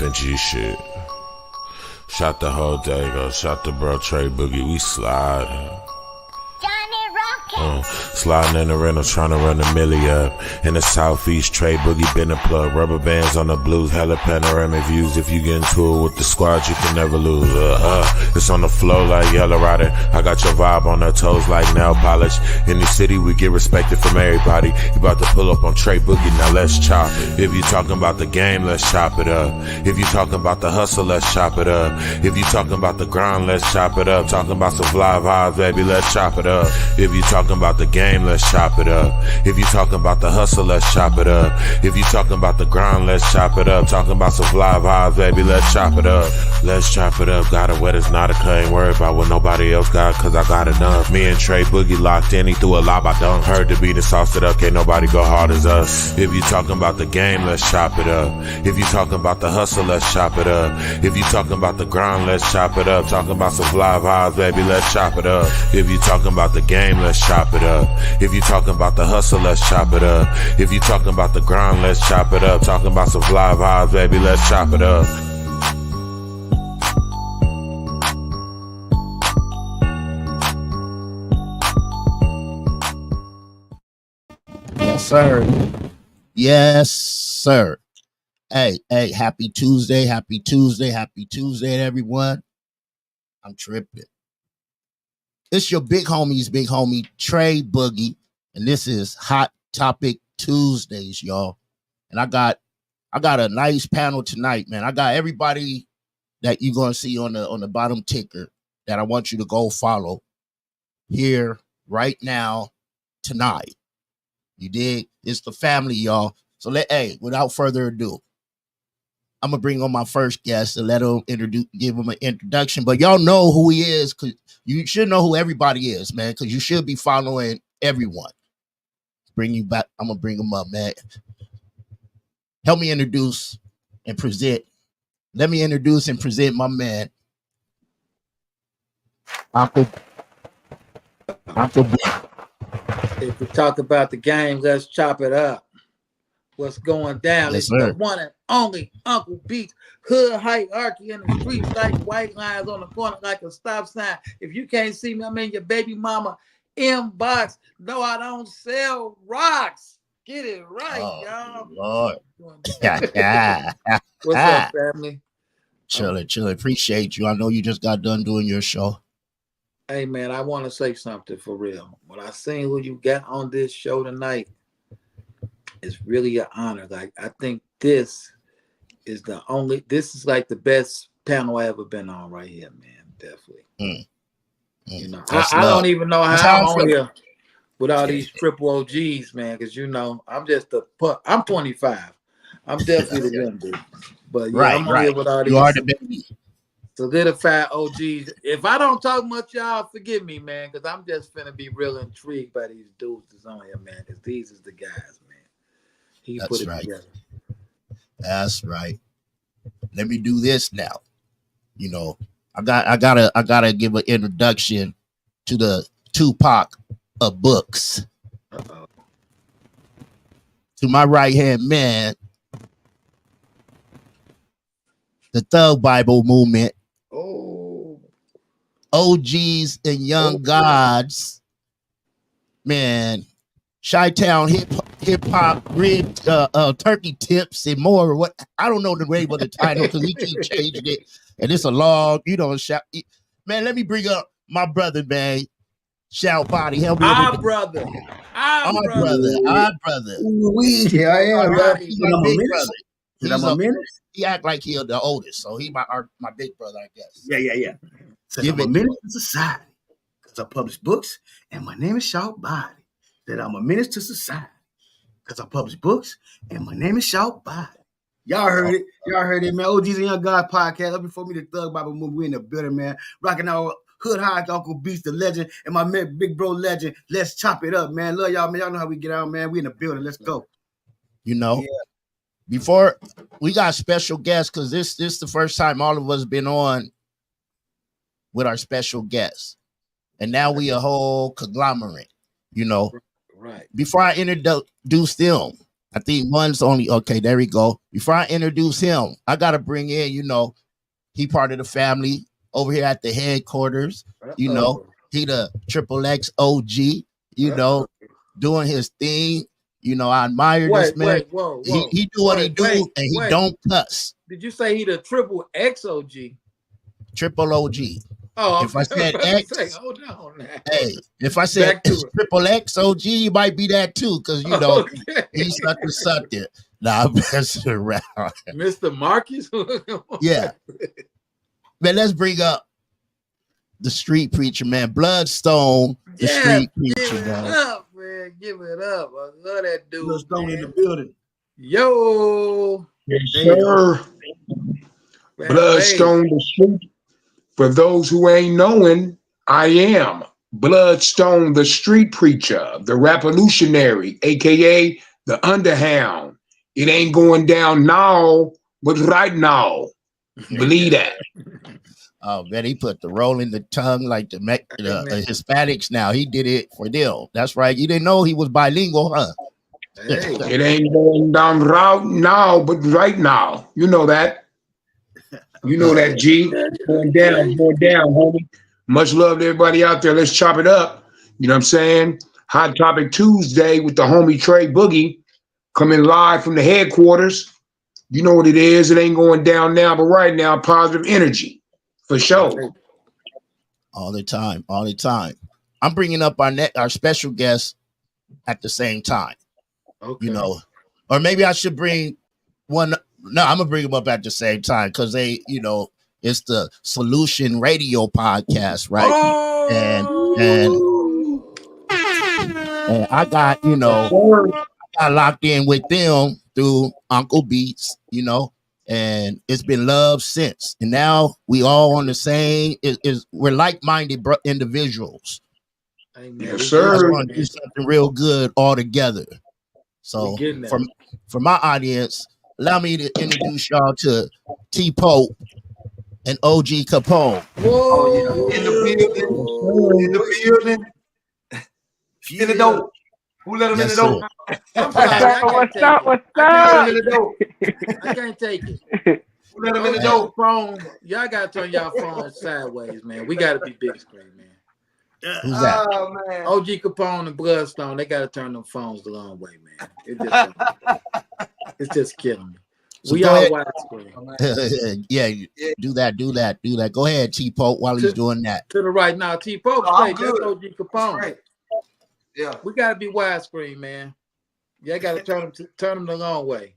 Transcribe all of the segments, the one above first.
FNG shit. Shot the whole day, go. Shot the bro Tre Boogie. We slide. Sliding in the rental, trying to run the milli up. In the southeast, Tre Boogie been a plug. Rubber bands on the blues, hella panoramic views. If you get into it with the squad, you can never lose. It's on the flow like Yellow Rider. I got your vibe on her toes like nail polish. In the city, we get respected from everybody. You about to pull up on Tre Boogie, now let's chop. If you talking about the game, let's chop it up. If you talking about the hustle, let's chop it up. If you talking about the grind, let's chop it up. Talking about some fly vibes, baby, let's chop it up. If you talking about the game, let's chop it up. If you talking about the hustle, let's chop it up. If you talking about the grind, let's chop it up. Talking about some fly vibes, baby, let's chop it up. Let's chop it up. Got it wet, it's not a cut. Ain't worried about what nobody else got, cause I got enough. Me and Tre Boogie locked in, he threw a lob, I done. Heard the beat and sauced it up, can't nobody go hard as us. If you talking about the game, let's chop it up. If you talking about the hustle, let's chop it up. If you talking about the grind, let's chop it up. Talking about some fly vibes, baby, let's chop it up. If you talking about the game, let's chop it up. If you talking about the hustle, let's chop it up. If you talking about the grind, let's chop it up. Talking about some fly vibes, baby, let's chop it up. Yes, sir. Yes, sir. Hey, happy Tuesday, everyone. I'm tripping. It's your big homie, Tre Boogie, and this is Hot Topic Tuesdays, y'all. And I got a nice panel tonight, man. I got everybody that you're gonna see on the bottom ticker that I want you to go follow here right now tonight. You dig? It's the family, y'all. So without further ado, I'm gonna bring on my first guest and let him give him an introduction. But y'all know who he is, because you should know who everybody is, man, because you should be following everyone. Bring you back. I'm gonna bring him up, man. Help me introduce and present. Let me introduce and present my man, Uncle. If we talk about the game, let's chop it up. What's going down? Yes, it's sir. The one and only Uncle Beats. Hood hierarchy in the streets like white lines on the corner like a stop sign. If you can't see me, I'm in your baby mama inbox. No, I don't sell rocks. Get it right, y'all. Lord. What's up, family? Chilling. Appreciate you. I know you just got done doing your show. Hey, man, I want to say something for real. When I seen who you got on this show tonight, it's really an honor. Like, I think this is like the best panel I ever been on right here, man. Definitely. You know, I don't even know how I'm on here with all these triple OGs, man, because I'm just I'm 25. I'm definitely the young dude. But yeah, I'm on here with all these. You are the baby. Solidified OGs. If I don't talk much, y'all forgive me, man, because I'm just finna be real intrigued by these dudes that's on here, man, because these is the guys, man. He put it together. That's right. Let me do this now. I gotta give an introduction to the Tupac of books. Uh-oh. To my right hand man, the Thug Bible movement. Oh, OGs and young gods, man. Chi-Town hip hop, rib, turkey tips and more. What I don't know the name of the title because we keep changing it, and it's a long, man. Let me bring up my brother, man. Shout Body, help me. Our brother. Yeah, I am. He's my big brother. He act like he's the oldest, so he my big brother, I guess. Yeah. Said I'm a menace to society because I publish books, and my name is Shout Body. That I'm a menace to society because I publish books, and my name is Shout Body. Y'all heard it, man. OGs and Young God podcast. Up before me, the Thug Bible movie. We in the building, man. Rocking our hood high, Uncle Beast, the legend, and my man, big bro legend. Let's chop it up, man. Love y'all, man. Y'all know how we get out, man. We in the building. Let's go. Before we got special guests, because this is the first time all of us been on with our special guests, and now we a whole conglomerate. Right. Before I introduce them, I think one's only okay. There we go. Before I introduce him, I gotta bring in, he part of the family over here at the headquarters. He the Triple X OG, doing his thing. I admire this man. Whoa. He do what he do, and he don't cuss. Did you say he the triple XOG? Triple OG. Oh, if I said X, hold on now. Hey, if I said Triple X OG, you might be that too, because he's something. Nah, I'm messing around. Mr. Marcus? Yeah. Man, let's bring up the street preacher, man. Bloodstone, the street preacher, give it up, man. Give it up. I love that dude. Bloodstone in the building. Yo. Yes, sir. Bloodstone, the street. For those who ain't knowing, I am Bloodstone, the street preacher, the revolutionary, aka the underhound. It ain't going down now, but right now. Believe that. Oh man, he put the roll in the tongue like the Hispanics now. He did it for them. That's right. You didn't know he was bilingual, huh? Hey. It ain't going down right now, but right now. You know that. You know that, G. Going down, homie. Much love to everybody out there. Let's chop it up. You know what I'm saying? Hot Topic Tuesday with the homie Tre Boogie coming live from the headquarters. You know what it is. It ain't going down now, but right now, positive energy. For sure. All the time. I'm bringing up our special guest at the same time. Okay. Or maybe I should bring one. No, I'm gonna bring them up at the same time because they, it's the Solution Radio podcast, right? Oh! And I got, I got locked in with them through Uncle Beats, and it's been love since. And now we all on the same. We're like-minded individuals. Yes, sir. We want to do something real good all together. So for my audience, allow me to introduce y'all to T-Pope and OG Capone. Whoa! Yeah. In the building. In the dope. Who let him in the dope? I'm sorry, What's up? I can't take it. Who let him in the dope? Y'all gotta turn y'all phones sideways, man. We gotta be big screen, man. Who's that? Oh, man. OG Capone and Bloodstone, they gotta turn them phones the long way, man. It's just killing me. So we all widescreen. Do that. Go ahead, T-Pope, while he's doing that. To the right now, T-Pope. That's OG Capone. Right. Yeah. We gotta be widescreen, man. Yeah, gotta turn them the long way.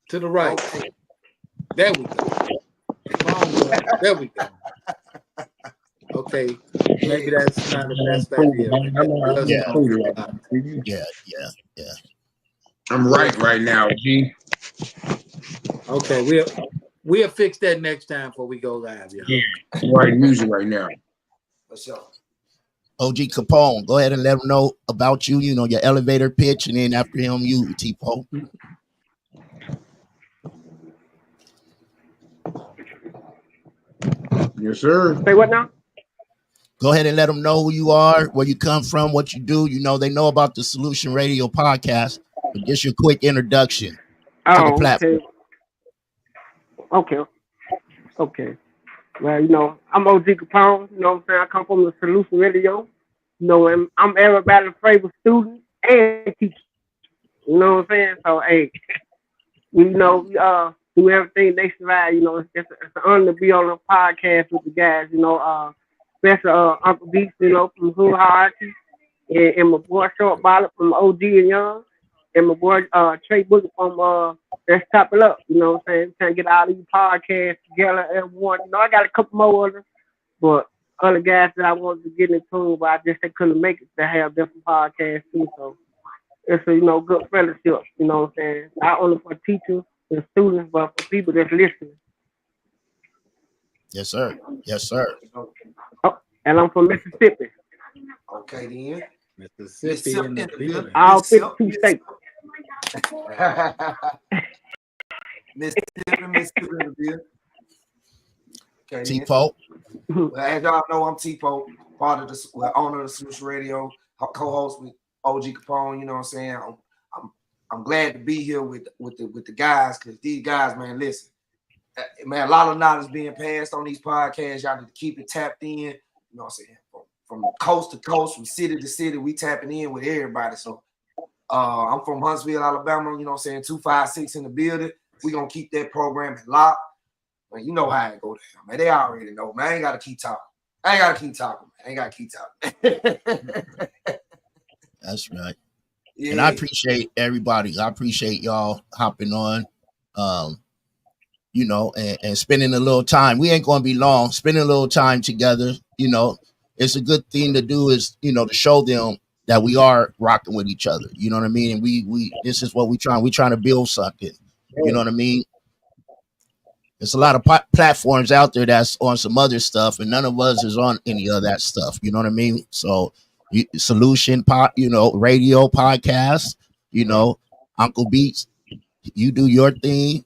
To the right. Okay. There we go. There we go. Okay, maybe that's not the best idea. Yeah. I'm right now, G. Okay, we'll fix that next time before we go live. Yeah, I'm writing music right now. What's up? OG Capone, go ahead and let them know about you, your elevator pitch, and then after him, you, T-Pope. Yes, sir. Say what now? Go ahead and let them know who you are, where you come from, what you do. They know about the Solution Radio podcast, but just your quick introduction to the platform. Okay. Well, I'm OG Capone. You know what I'm saying? I come from the Solution Radio. And I'm everybody's favorite student and teacher. You know what I'm saying? So, hey, we do everything nationwide. It's an honor to be on a podcast with the guys. Especially Uncle Beats, from Hood Hierarchy, and my boy Short Ballot from OG and Young, and my boy Tre Boogie from Let's Top It Up. You know what I'm saying? Trying to get all these podcasts together, everyone. I got a couple more others, but other guys that I wanted to get into, but I just they couldn't make it to have different podcasts too. So it's a good fellowship. You know what I'm saying? Not only for teachers and students, but for people that's listening. Yes, sir. Oh, and I'm from Mississippi. Okay, then. Mississippi in the building. All 52 states. Mississippi in the building. Okay, T-Pope. Well, as y'all know, I'm T-Pope, part of owner of the Solution Radio, co-host with OG Capone. You know what I'm saying? I'm I'm glad to be here with the guys, because these guys, man, listen, man, a lot of knowledge being passed on these podcasts. Y'all need to keep it tapped in. You know what I'm saying? From coast to coast, from city to city, we tapping in with everybody. So I'm from Huntsville, Alabama. You know what I'm saying? 256 in the building. We gonna keep that program locked. Man, you know how it go down, man. They already know, man. I ain't gotta keep talking. That's right. Yeah. And I appreciate everybody. I appreciate y'all hopping on, you know, and spending a little time. We ain't going to be long. Spending a little time together, you know, it's a good thing to do, is, you know, to show them that we are rocking with each other. You know what I mean? And we this is what we trying. We trying to build something. You know what I mean? There's a lot of platforms out there that's on some other stuff, and none of us is on any of that stuff. You know what I mean? So, solution pot, you know, radio podcast, you know, Uncle Beats, you do your thing,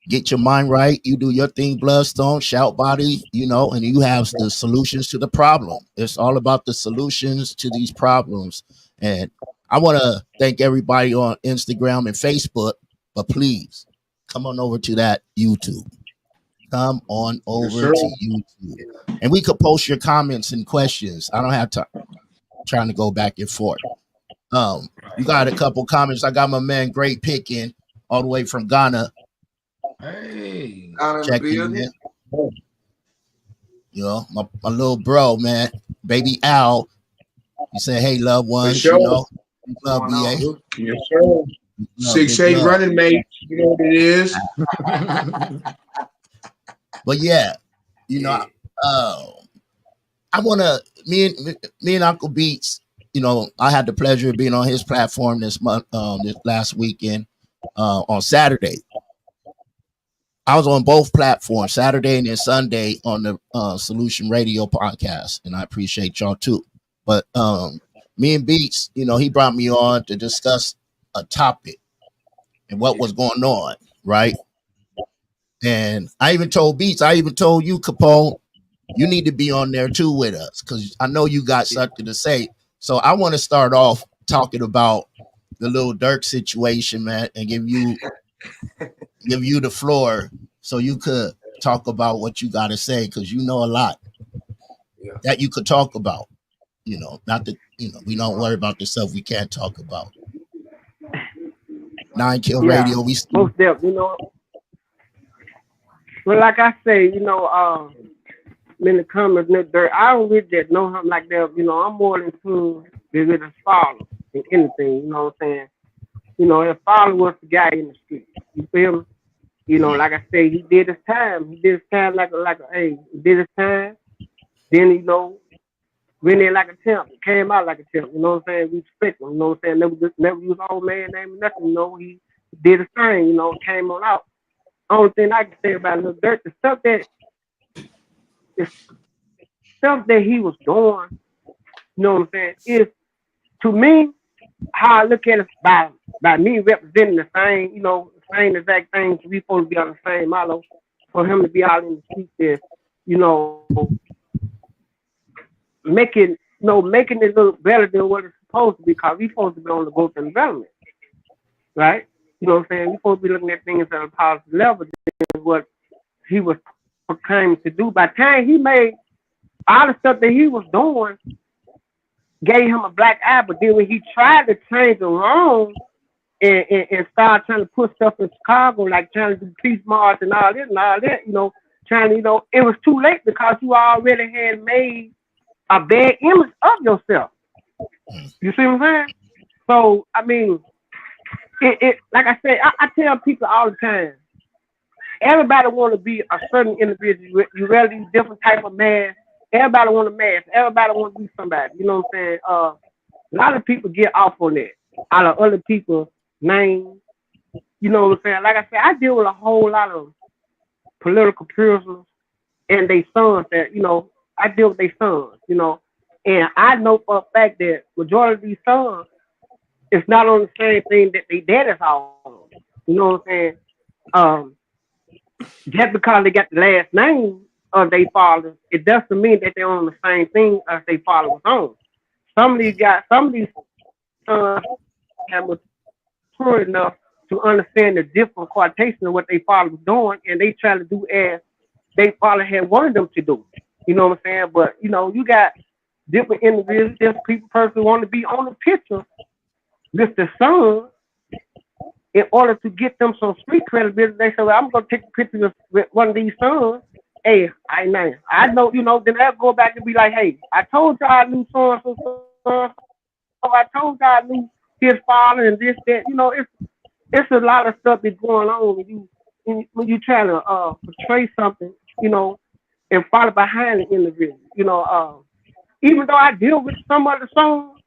get your mind right. You do your thing, Bloodstone, Shout Body, you know, and you have the solutions to the problem. It's all about the solutions to these problems. And I want to thank everybody on Instagram and Facebook, but please come on over to that YouTube. Come on over to YouTube, and we could post your comments and questions. I don't have to trying to go back and forth. You got a couple comments. I got my man Great Picking all the way from Ghana. Hey, checking in. You know, my little bro, man, baby Al. He said, "Hey, loved ones, sure. You know, love BA." Yes, sir. 6'8" running mate. You know what it is. But yeah, you know, I want to, me and Uncle Beats, you know, I had the pleasure of being on his platform this month, this last weekend, on Saturday. I was on both platforms, Saturday and then Sunday, on the Solution Radio podcast, and I appreciate y'all too. But me and Beats, you know, he brought me on to discuss a topic and what was going on, right? And I even told Beats, I even told you, Capone, you need to be on there too with us, because I know you got something to say. So I want to start off talking about the Lil Durk situation, man, and give you the floor so you could talk about what you got to say, because you know a lot that you could talk about. You know, not that, you know, we don't worry about the stuff we can't talk about. 9 Kill Radio, we still, most definitely, you know. Well, like I say, you know, in the comments, Durk, I don't really just know him like that. You know, I'm more into his follow than anything. You know what I'm saying? You know, his follow was the guy in the street. You feel me? You know, like I say, he did his time. He did his time like hey, he did his time. Then, you know, went in like a champ, came out like a champ. You know what I'm saying? We respect him. You know what I'm saying? Never use old man name or nothing. You know, he did his thing. You know, came on out. Only thing I can say about Lil Durk, the stuff that he was doing, you know what I'm saying, is, to me, how I look at it, by me representing the same, you know, same exact things. We supposed to be on the same model. For him to be out in the street there, you know, making it look better than what it's supposed to be, because we supposed to be on the growth and development, right? You know what I'm saying? We supposed to be looking at things at a positive level than what he was proclaiming to do. By the time he made all the stuff that he was doing, gave him a black eye, but then when he tried to change it wrong and start trying to put stuff in Chicago, like trying to do peace march and all that, you know, trying to, you know, it was too late, because you already had made a bad image of yourself. You see what I'm saying? So, I mean, it like I said, I tell people all the time, everybody want to be a certain individual. You rather use different type of mask. Everybody want a mask. Everybody want to be somebody. You know what I'm saying? A lot of people get off on that out of other people's names. You know what I'm saying? Like I said, I deal with a whole lot of political prisoners and their sons that, you know, I deal with their sons, you know, and I know for a fact that majority of these sons is not on the same thing that they dad is on. You know what I'm saying? Just because they got the last name of their father, it doesn't mean that they're on the same thing as their father was on. Some of these sons have mature enough to understand the different quotations of what they father was doing, and they try to do as they father had wanted them to do. You know what I'm saying? But you know, you got different individuals, different people, person want to be on the picture with the son in order to get them some street credibility. They say, well, I'm gonna take a picture with one of these sons. Hey, I know, you know, then they'll go back and be like, hey, I told y'all I knew so and so. I told y'all I knew his father and this, that. You know, it's a lot of stuff that's going on when you try to portray something, you know, and follow behind the individual. You know, even though I deal with some of the songs,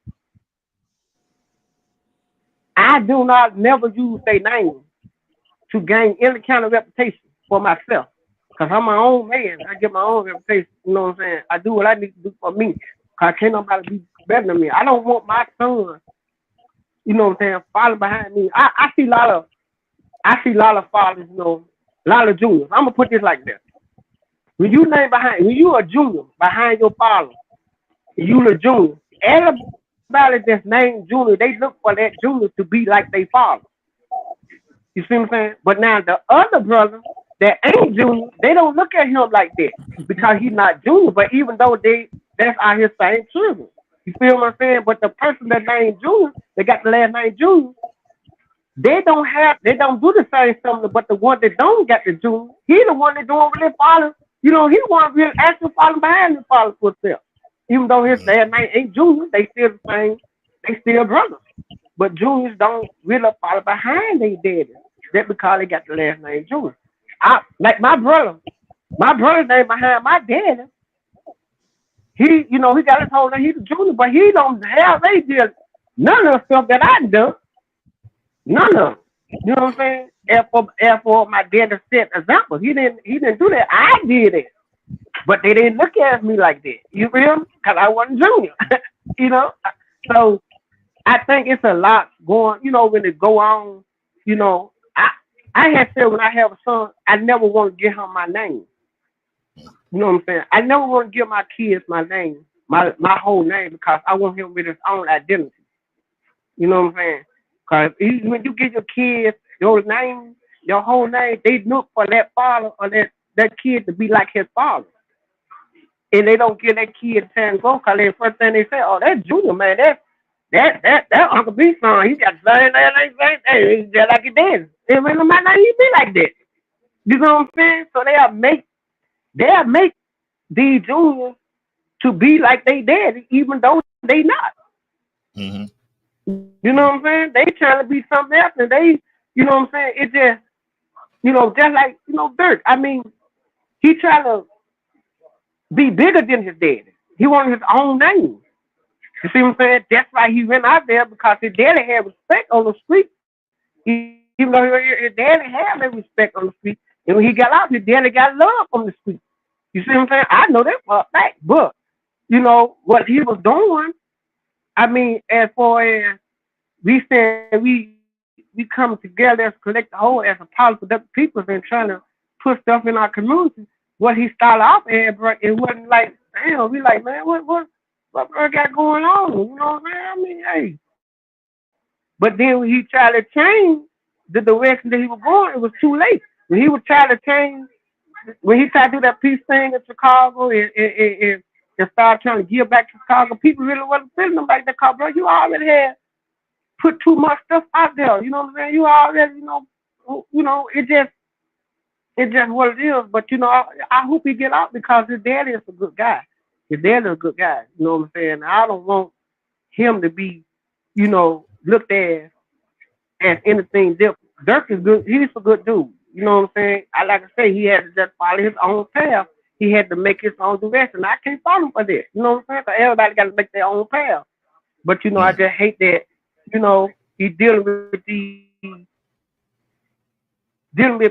I do not never use their name to gain any kind of reputation for myself. Cause I'm my own man. I get my own reputation. You know what I'm saying? I do what I need to do for me. Cause can't nobody be better than me. I don't want my son, you know what I'm saying, follow behind me. I see a lot of fathers, you know, a lot of juniors. I'm gonna put this like this. When you a junior behind your father, you a junior, everybody that's named junior, they look for that junior to be like their father. You see what I'm saying? But now the other brother that ain't junior, they don't look at him like that because he's not junior. But even though that's out his same children. You feel what I'm saying? But the person that named Junior, they got the last name Junior, they don't do the same something, but the one that don't get the Junior, he the one that doing really follow. You know, he want to really actually follow behind his father footsteps. Even though his last name ain't Junior, they still the same, they still brothers. But juniors don't really follow behind their daddy. That's because they got the last name Junior. Like my brother's name behind my daddy. He, you know, he got his whole name. He's a junior, but he don't have they did none of the stuff that I do. None of them. You know what I'm saying? For my dad to set example, he didn't do that. I did it, but they didn't look at me like that. You feel? Because I wasn't junior. You know. So I think it's a lot going. You know, when it go on. You know, I had said when I have a son, I never want to give him my name. You know what I'm saying? I never want to give my kids my name, my whole name, because I want him with his own identity. You know what I'm saying? Because when you give your kids your name, your whole name, they look for that father or that kid to be like his father. And they don't give that kid a chance to go, because the first thing they say, oh, that Junior, man, that Uncle B son, he got the same name, he's just like his dad. And when my name, he be like that. You know what I'm saying? So they'll make these juniors to be like they daddy, even though they not. Mm-hmm. You know what I'm saying? They trying to be something else, and they, you know what I'm saying? It just, you know, just like, you know, Dirk. I mean, he trying to be bigger than his daddy. He wanted his own name. You see what I'm saying? That's why he went out there, because his daddy had respect on the street. Even though his daddy had that respect on the street, and when he got out, his daddy got love on the street. You see what I'm saying? I know that for a fact, but you know what he was doing. I mean, as far as we said, we come together as a collective whole, as a powerful people, and trying to put stuff in our community. What he started off at, bro, it wasn't like, damn, we like, man, what bro got going on? You know what I'm saying? I mean, hey. But then when he tried to change the direction that he was going, it was too late. When he was trying to change, when he tried to do that peace thing in Chicago and started trying to give back to Chicago, people really wasn't feeling him like that. Cause bro, you already had put too much stuff out there. You know what I'm saying? You already, you know, it just what it is. But you know, I hope he get out, because his daddy is a good guy. His daddy is a good guy. You know what I'm saying? I don't want him to be, you know, looked at as anything different. Dirk is good. He's a good dude. You know what I'm saying? Like I say, he had to just follow his own path. He had to make his own direction. I can't follow him for that. You know what I'm saying? So everybody got to make their own path. But you know, I just hate that. You know, he dealing with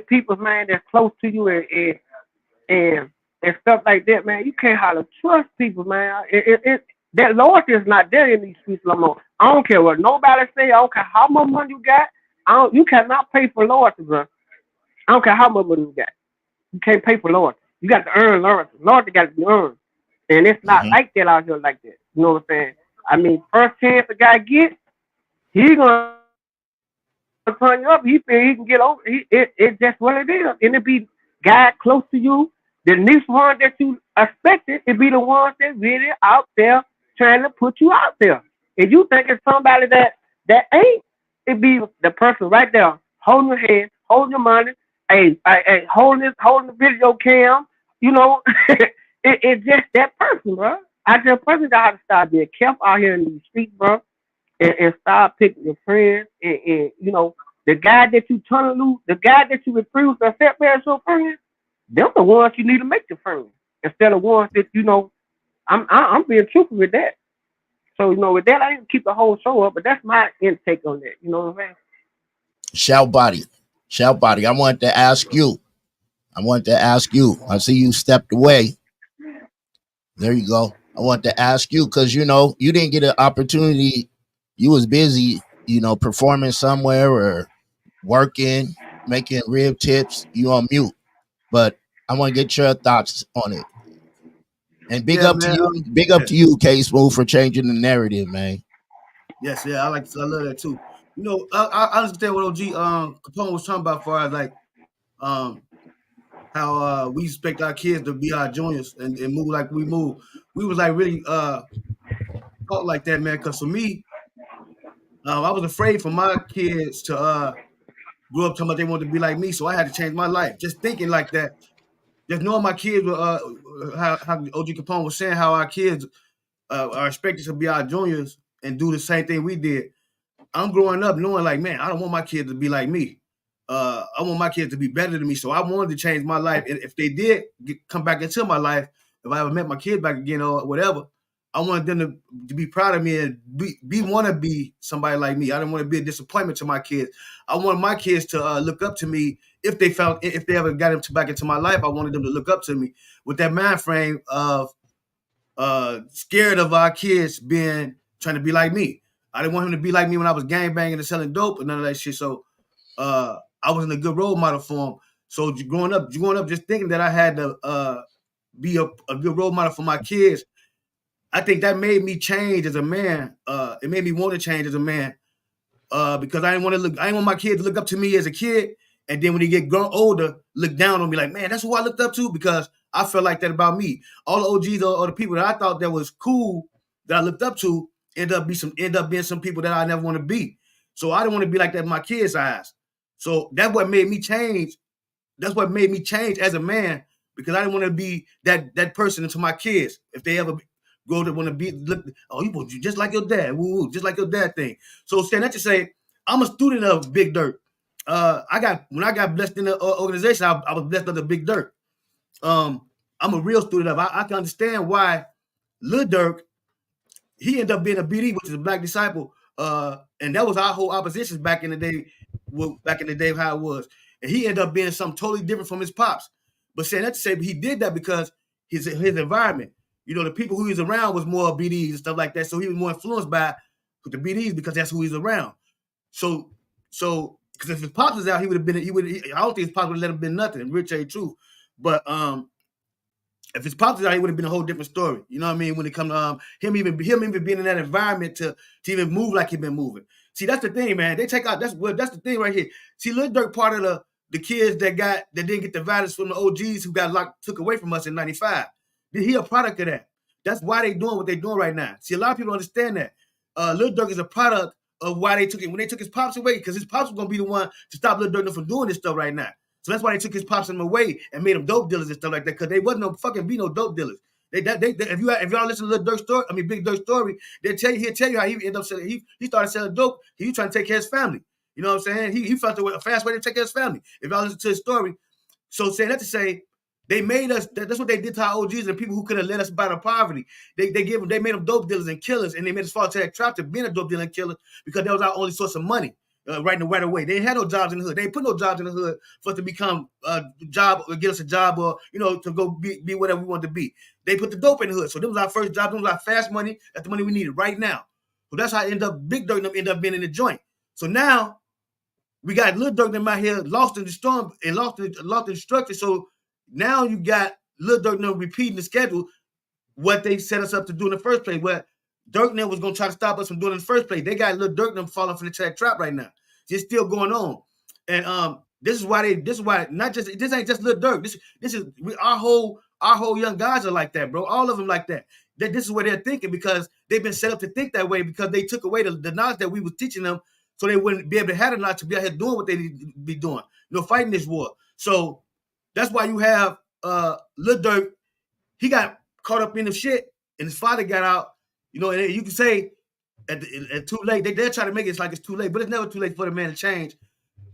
people, man, that's close to you and stuff like that, man. You can't hardly trust people, man. That loyalty is not there in these streets no more. I don't care what nobody say. I don't care how much money you got. You cannot pay for loyalty, bro. I don't care how much money you got. You can't pay for loyalty. You got to earn loyalty. Loyalty got to be earned. And it's not like that out here like that. You know what I'm saying? I mean, first chance a guy get, he gonna turn you up. He feel he can get over. It's just what it is, and it be guy close to you. The next one that you expected, it be the ones that really out there trying to put you out there. If you think it's somebody that ain't, it be the person right there holding your hand, holding your money, hey, holding the video cam. You know, it's just that person, bro. I just personally got to start being careful out here in these streets, bro, and start picking your friends. And you know, the guy that you turn loose, the guy that you refuse to accept as your friend, them the ones you need to make your friends instead of ones that you know. I'm being truthful with that. So you know, with that, I didn't keep the whole show up, but that's my intake on that. You know what I'm saying? Shout body. I wanted to ask you. I see you stepped away. There you go. I want to ask you because you know you didn't get an opportunity. You was busy, you know, performing somewhere or working, making rib tips. You on mute, but I want to get your thoughts on it. And big Yeah, up to man. you, big up to you, K Smooth, for changing the narrative, man. Yes, yeah, I love that too. You know, I understand what OG Capone was talking about, as far as like um how we expect our kids to be our juniors and move like we move. We was like really taught like that, man. Because for me, I was afraid for my kids to grow up talking about they wanted to be like me, so I had to change my life. Just thinking like that, just knowing my kids were how OG Capone was saying how our kids are expected to be our juniors and do the same thing we did. I'm growing up knowing like, man, I don't want my kids to be like me. I want my kids to be better than me. So I wanted to change my life. And if they did come back into my life, if I ever met my kids back again or whatever, I wanted them to be proud of me and want to be somebody like me. I didn't want to be a disappointment to my kids. I wanted my kids to look up to me if they ever got them back into my life. I wanted them to look up to me with that mind frame of scared of our kids being trying to be like me. I didn't want him to be like me when I was gang banging and selling dope and none of that shit. So I wasn't a good role model for him. So growing up just thinking that I had to be a good role model for my kids, I think that made me change as a man. It made me want to change as a man. Because I didn't want my kids to look up to me as a kid, and then when they get grown older, look down on me like, man, that's who I looked up to, because I felt like that about me. All the OGs or the people that I thought that was cool that I looked up to end up being some people that I never want to be. So I didn't want to be like that in my kids' eyes. So that's what made me change. That's what made me change as a man, because I didn't want to be that person to my kids. If they ever grow to want to be, look, oh, you just like your dad, woo, just like your dad thing. So saying that to say, I'm a student of Big Dirt. When I got blessed in the organization, I was blessed under Big Dirt. I'm a real student of. I can understand why Lil Durk, he ended up being a BD, which is a Black Disciple, and that was our whole oppositions back in the day. Back in the day, of how it was, and he ended up being something totally different from his pops. But saying that to say, he did that because his environment, you know, the people who he was around was more BDs and stuff like that. So he was more influenced by the BDs because that's who he's around. So because if his pops was out, he would have been. I don't think his pops would have let him been nothing. Rich ain't true, but if his pops was out, he would have been a whole different story. You know what I mean? When it comes to him even being in that environment to even move like he been moving. See, that's the thing, man. They take out that's the thing right here. See, Lil Durk part of the kids that didn't get the violence from the OGs who got took away from us in '95. He a product of that. That's why they doing what they doing right now. See, a lot of people don't understand that. Lil Durk is a product of why they took it when they took his pops away, because his pops was gonna be the one to stop Lil Durk from doing this stuff right now. So that's why they took his pops away and made him dope dealers and stuff like that, because they wasn't no fucking be no dope dealers. If y'all listen to Lil Durk's story, Big Durk's story, he'll tell you how he ended up selling. He started selling dope. He was trying to take care of his family. You know what I'm saying? He felt a fast way to take care of his family. If y'all listen to his story, so saying that to say, they made us. That's what they did to our OGs and people who could have led us out of poverty. They made them dope dealers and killers, and they made us fall to that trap to being a dope dealer and killer, because that was our only source of money. Right away. They had no jobs in the hood. They put no jobs in the hood for us to become a job or get us a job, or to go be whatever we wanted to be. They put the dope in the hood. So that was our first job. That was our fast money. That's the money we needed right now. So that's how Big Dirt end up being in the joint. So now we got Lil Durk them out here lost in the storm and lost in the structure. So now you got Lil Durk them repeating the schedule, what they set us up to do in the first place. What Durk was going to try to stop us from doing in the first place. They got Lil Durk them falling from the trap right now. just still going on. And this is why not just this ain't just Lil Durk. This is our whole young guys are like that, bro. All of them like that. This is what they're thinking because they've been set up to think that way because they took away the knowledge that we was teaching them, so they wouldn't be able to have the knowledge to be out here doing what they need to be doing, fighting this war. So that's why you have Lil Durk. He got caught up in the shit, and his father got out. And you can say at too late. They're trying to make it like it's too late, but it's never too late for the man to change.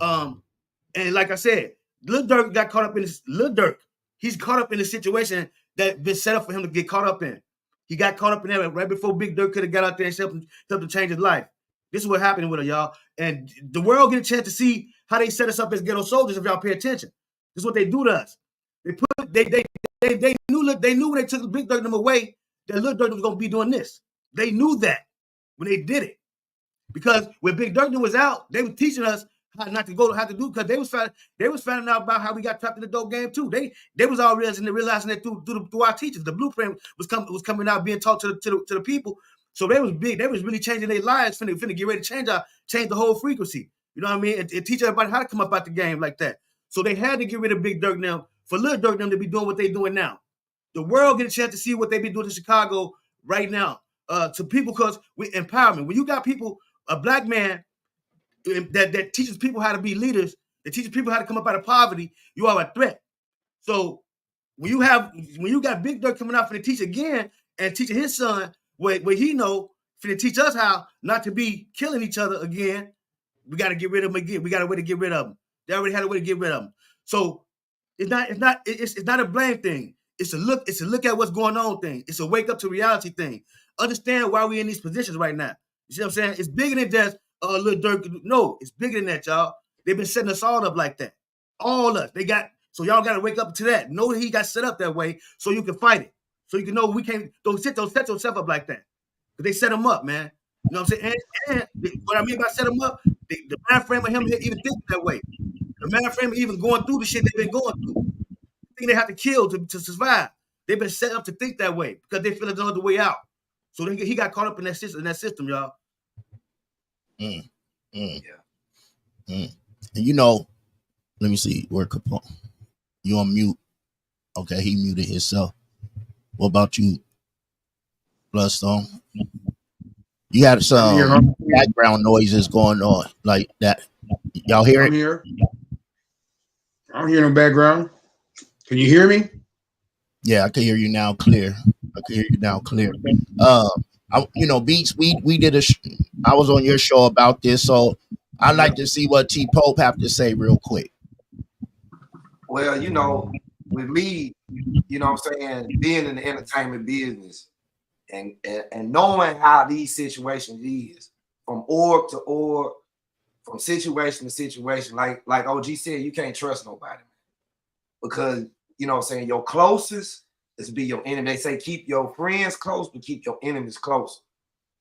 And like I said, Lil Durk got caught up in this. Lil Durk, he's caught up in a situation that been set up for him to get caught up in. He got caught up in that right before Big Durk could have got out there and helped him change his life. This is what happened with her, y'all. And the world get a chance to see how they set us up as ghetto soldiers if y'all pay attention. This is what they do to us. They knew when they took Big Durk them away that Lil Durk was gonna be doing this. They knew that when they did it. Because when Big Durk was out, they were teaching us how not to go, how to do, because they was finding out about how we got trapped in the dope game too. They was all realizing that through our teachers. The blueprint was coming out, being taught to the people. So they was really changing their lives, finna get ready to change the whole frequency. You know what I mean? And teach everybody how to come up out the game like that. So they had to get rid of Big Durk now for Lil Durk them to be doing what they doing now. The world get a chance to see what they be doing in Chicago right now. To people, because with empowerment, when you got people, a black man that teaches people how to be leaders, that teaches people how to come up out of poverty, you are a threat. So when you got Big Durk coming out for the teach again and teaching his son what he know for to teach us how not to be killing each other again, we got to get rid of them again. We got a way to get rid of them. They already had a way to get rid of them. So it's not a blame thing. It's a look at what's going on thing. It's a wake up to reality thing. Understand why we're in these positions right now. You see what I'm saying? It's bigger than just Lil Durk. No, it's bigger than that, y'all. They've been setting us all up like that. All us. So y'all got to wake up to that. Know that he got set up that way so you can fight it. So you can know we can't, don't set yourself up like that. Because they set him up, man. You know what I'm saying? And what I mean by set him up, the mind frame of him even thinking that way. The mind frame of even going through the shit they've been going through. Think they have to kill to survive. They've been set up to think that way because they feel there's no other way out. So he got caught up in that system, y'all. Yeah. And let me see where Capone. You on mute? Okay, he muted himself. What about you, Bloodstone? You had some background noises going on like that. Y'all hear it? I'm here. I don't hear no background. Can you hear me? Yeah, I can hear you now clear. Beats, we did I was on your show about this, so I'd like to see what T Pope have to say real quick. Well, with me, what I'm saying, being in the entertainment business and knowing how these situations is from org to org, from situation to situation, like OG said, you can't trust nobody because your closest is be your enemy. They say keep your friends close, but keep your enemies close.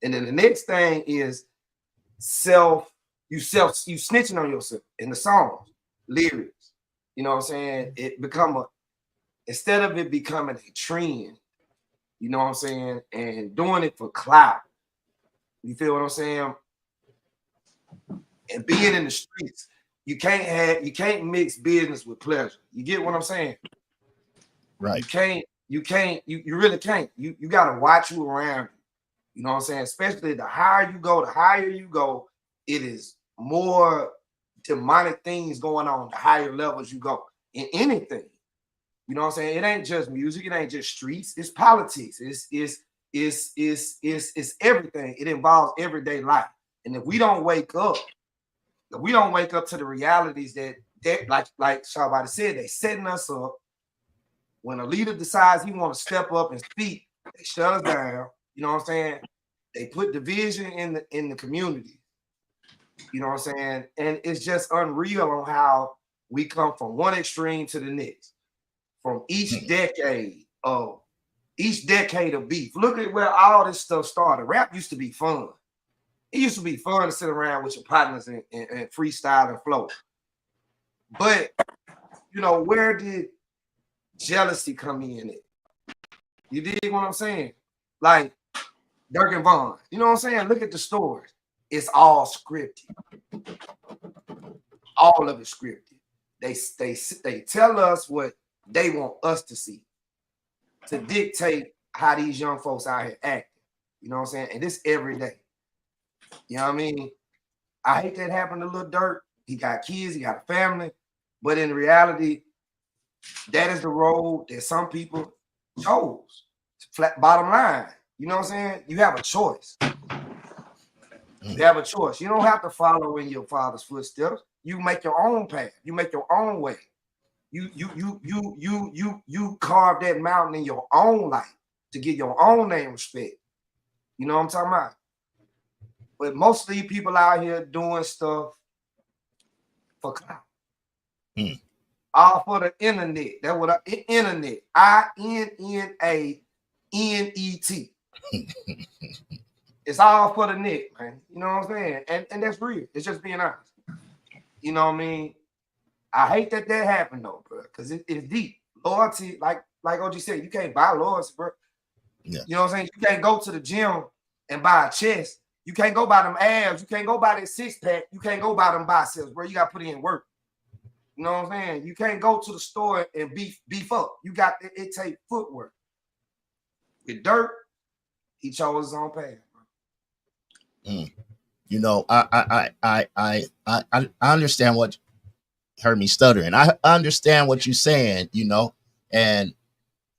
And then the next thing is you snitching on yourself in the songs, lyrics. You know what I'm saying? It instead of it becoming a trend, you know what I'm saying, and doing it for clout. You feel what I'm saying? And being in the streets, you can't mix business with pleasure. You get what I'm saying? Right. You really can't. You gotta watch you around. You know what I'm saying? Especially the higher you go, it is more demonic things going on. The higher levels you go in anything. You know what I'm saying? It ain't just music. It ain't just streets. It's politics. It's everything. It involves everyday life. And if we don't wake up to the realities that like Shabbat said, they setting us up. When a leader decides he want to step up and speak, they shut us down. You know what I'm saying? They put division in the community. You know what I'm saying? And it's just unreal on how we come from one extreme to the next. From each decade of beef. Look at where all this stuff started. Rap used to be fun. It used to be fun to sit around with your partners and freestyle and flow. But, where did jealousy come in it? You dig what I'm saying? Like Dirk and Vaughn. You know what I'm saying? Look at the stories. It's all scripted. All of it scripted. They tell us what they want us to see to dictate how these young folks out here acting. You know what I'm saying? And this every day. You know what I mean? I hate that happened to Lil Durk. He got kids, he got a family, but in reality, that is the road that some people chose. Flat bottom line. You know what I'm saying? You have a choice. You have a choice. You don't have to follow in your father's footsteps. You make your own path. You make your own way. You carve that mountain in your own life to get your own name respect. You know what I'm talking about? But mostly people out here doing stuff for clout. All for the internet. That's what internet. INNANET. It's all for the net, man. You know what I'm saying? And that's real. It's just being honest. You know what I mean? I hate that happened though, bro, because it's deep. Loyalty, like OG said, you can't buy loyalty, bro. Yeah. You know what I'm saying? You can't go to the gym and buy a chest. You can't go buy them abs. You can't go buy that six-pack. You can't go buy them biceps, bro. You got to put in work. You know what I'm saying? You can't go to the store and beef up. You got it take footwork. With Durk, he chose his own path. You know, I understand what heard me stuttering. I understand what you're saying, you know, and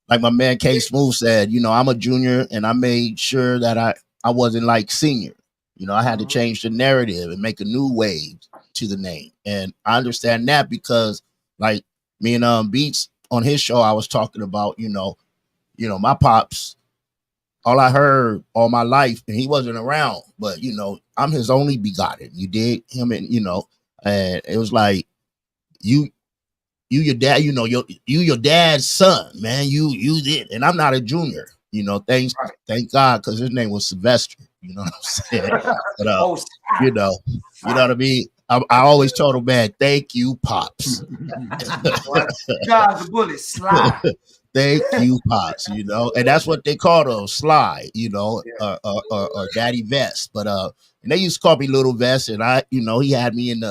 like my man K Smooth said, you know, I'm a junior and I made sure that I wasn't like senior. You know, I had to change the narrative and make a new wave to the name. And I understand that because like me and Beats on his show, I was talking about, you know, my pops, all I heard all my life, and he wasn't around, but you know, I'm his only begotten. You dig him, and you know, and it was like you your dad, you know, your dad's son, man. You did, and I'm not a junior, you know. Thank God, because his name was Sylvester. You know what I'm saying? But, you know what I mean. I always told him, man, thank you, pops. God's the bullet slide. Thank you, pops. You know, and that's what they call those, Sly. You know, or Daddy Vest. But and they used to call me Little Vest, and I, you know, he had me in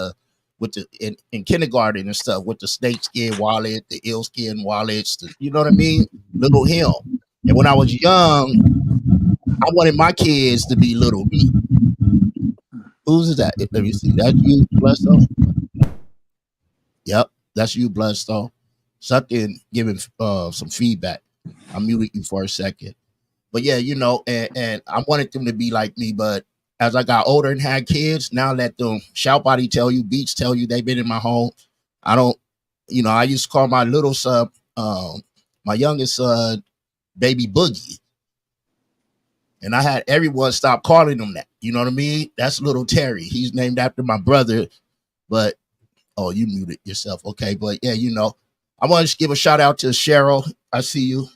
kindergarten and stuff with the snake skin wallet, the eel skin wallets. You know what I mean? Little him. And when I was young, I wanted my kids to be little me. Who's that? Let me see. That's you, Bloodstone? Yep, that's you, Bloodstone. Something giving some feedback. I'm muting you for a second. But yeah, you know, and I wanted them to be like me, but as I got older and had kids, now let them Shout Body tell you, Beats tell you they've been in my home. I don't, you know, I used to call my little son, my youngest son, Baby Boogie. And I had everyone stop calling him that. You know what I mean? That's little Terry. He's named after my brother. But, oh, you muted yourself. Okay. But yeah, you know, I want to give a shout out to Cheryl. I see you.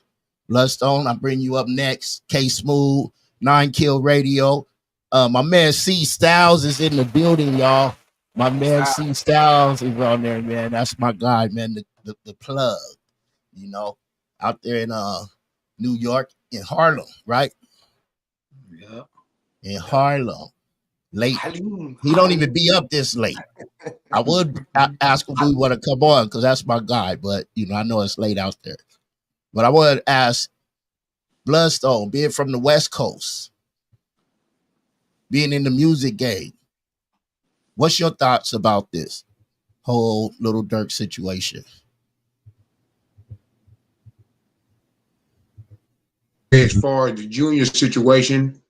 Bloodstone. I bring you up next. K Smooth, 9 Kill Radio. My man C Styles is in the building, y'all. My man C Styles is on there, man. That's my guy, man. The plug, you know, out there in New York, in Harlem, right? Yeah. In Harlem. Late. He don't even be up this late. I would ask him, do you want to come on? Because that's my guy. But, you know, I know it's late out there. But I would ask Bloodstone, being from the West Coast, being in the music game, what's your thoughts about this whole Little Durk situation? As far as the junior situation,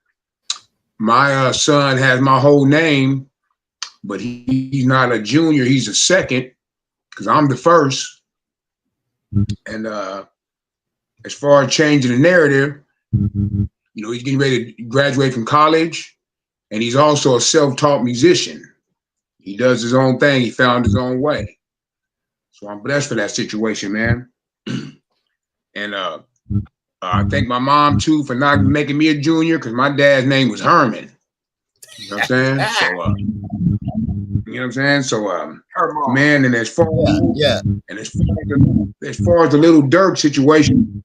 my son has my whole name, but he's not a junior. He's a second because I'm the first. And as far as changing the narrative, you know, he's getting ready to graduate from college, and he's also a self-taught musician. He does his own thing. He found his own way. So I'm blessed for that situation, man. And I thank my mom, too, for not making me a junior because my dad's name was Herman. You know what I'm saying? So, you know what I'm saying? So, man, and as far as the Little Durk situation,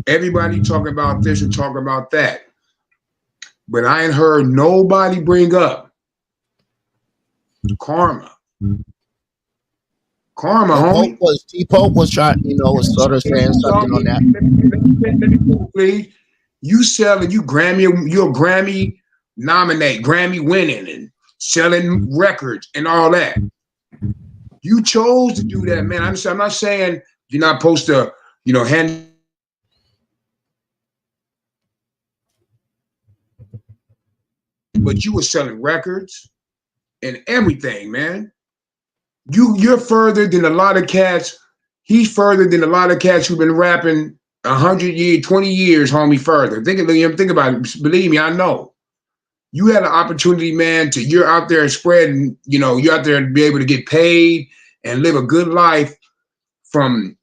everybody talking about this and talking about that. But I ain't heard nobody bring up Karma. Karma, homie. T-Pope was trying, was sort of saying something on that. Let me please. You selling, you're Grammy nominate, Grammy winning, and selling records and all that. You chose to do that, man. I'm not saying you're not supposed to, hand. But you were selling records and everything, man. You're further than a lot of cats. He's further than a lot of cats who've been rapping 100 years, 20 years, homie, further. Think about it. Believe me, I know. You had an opportunity, man, you're out there spreading, you're out there to be able to get paid and live a good life from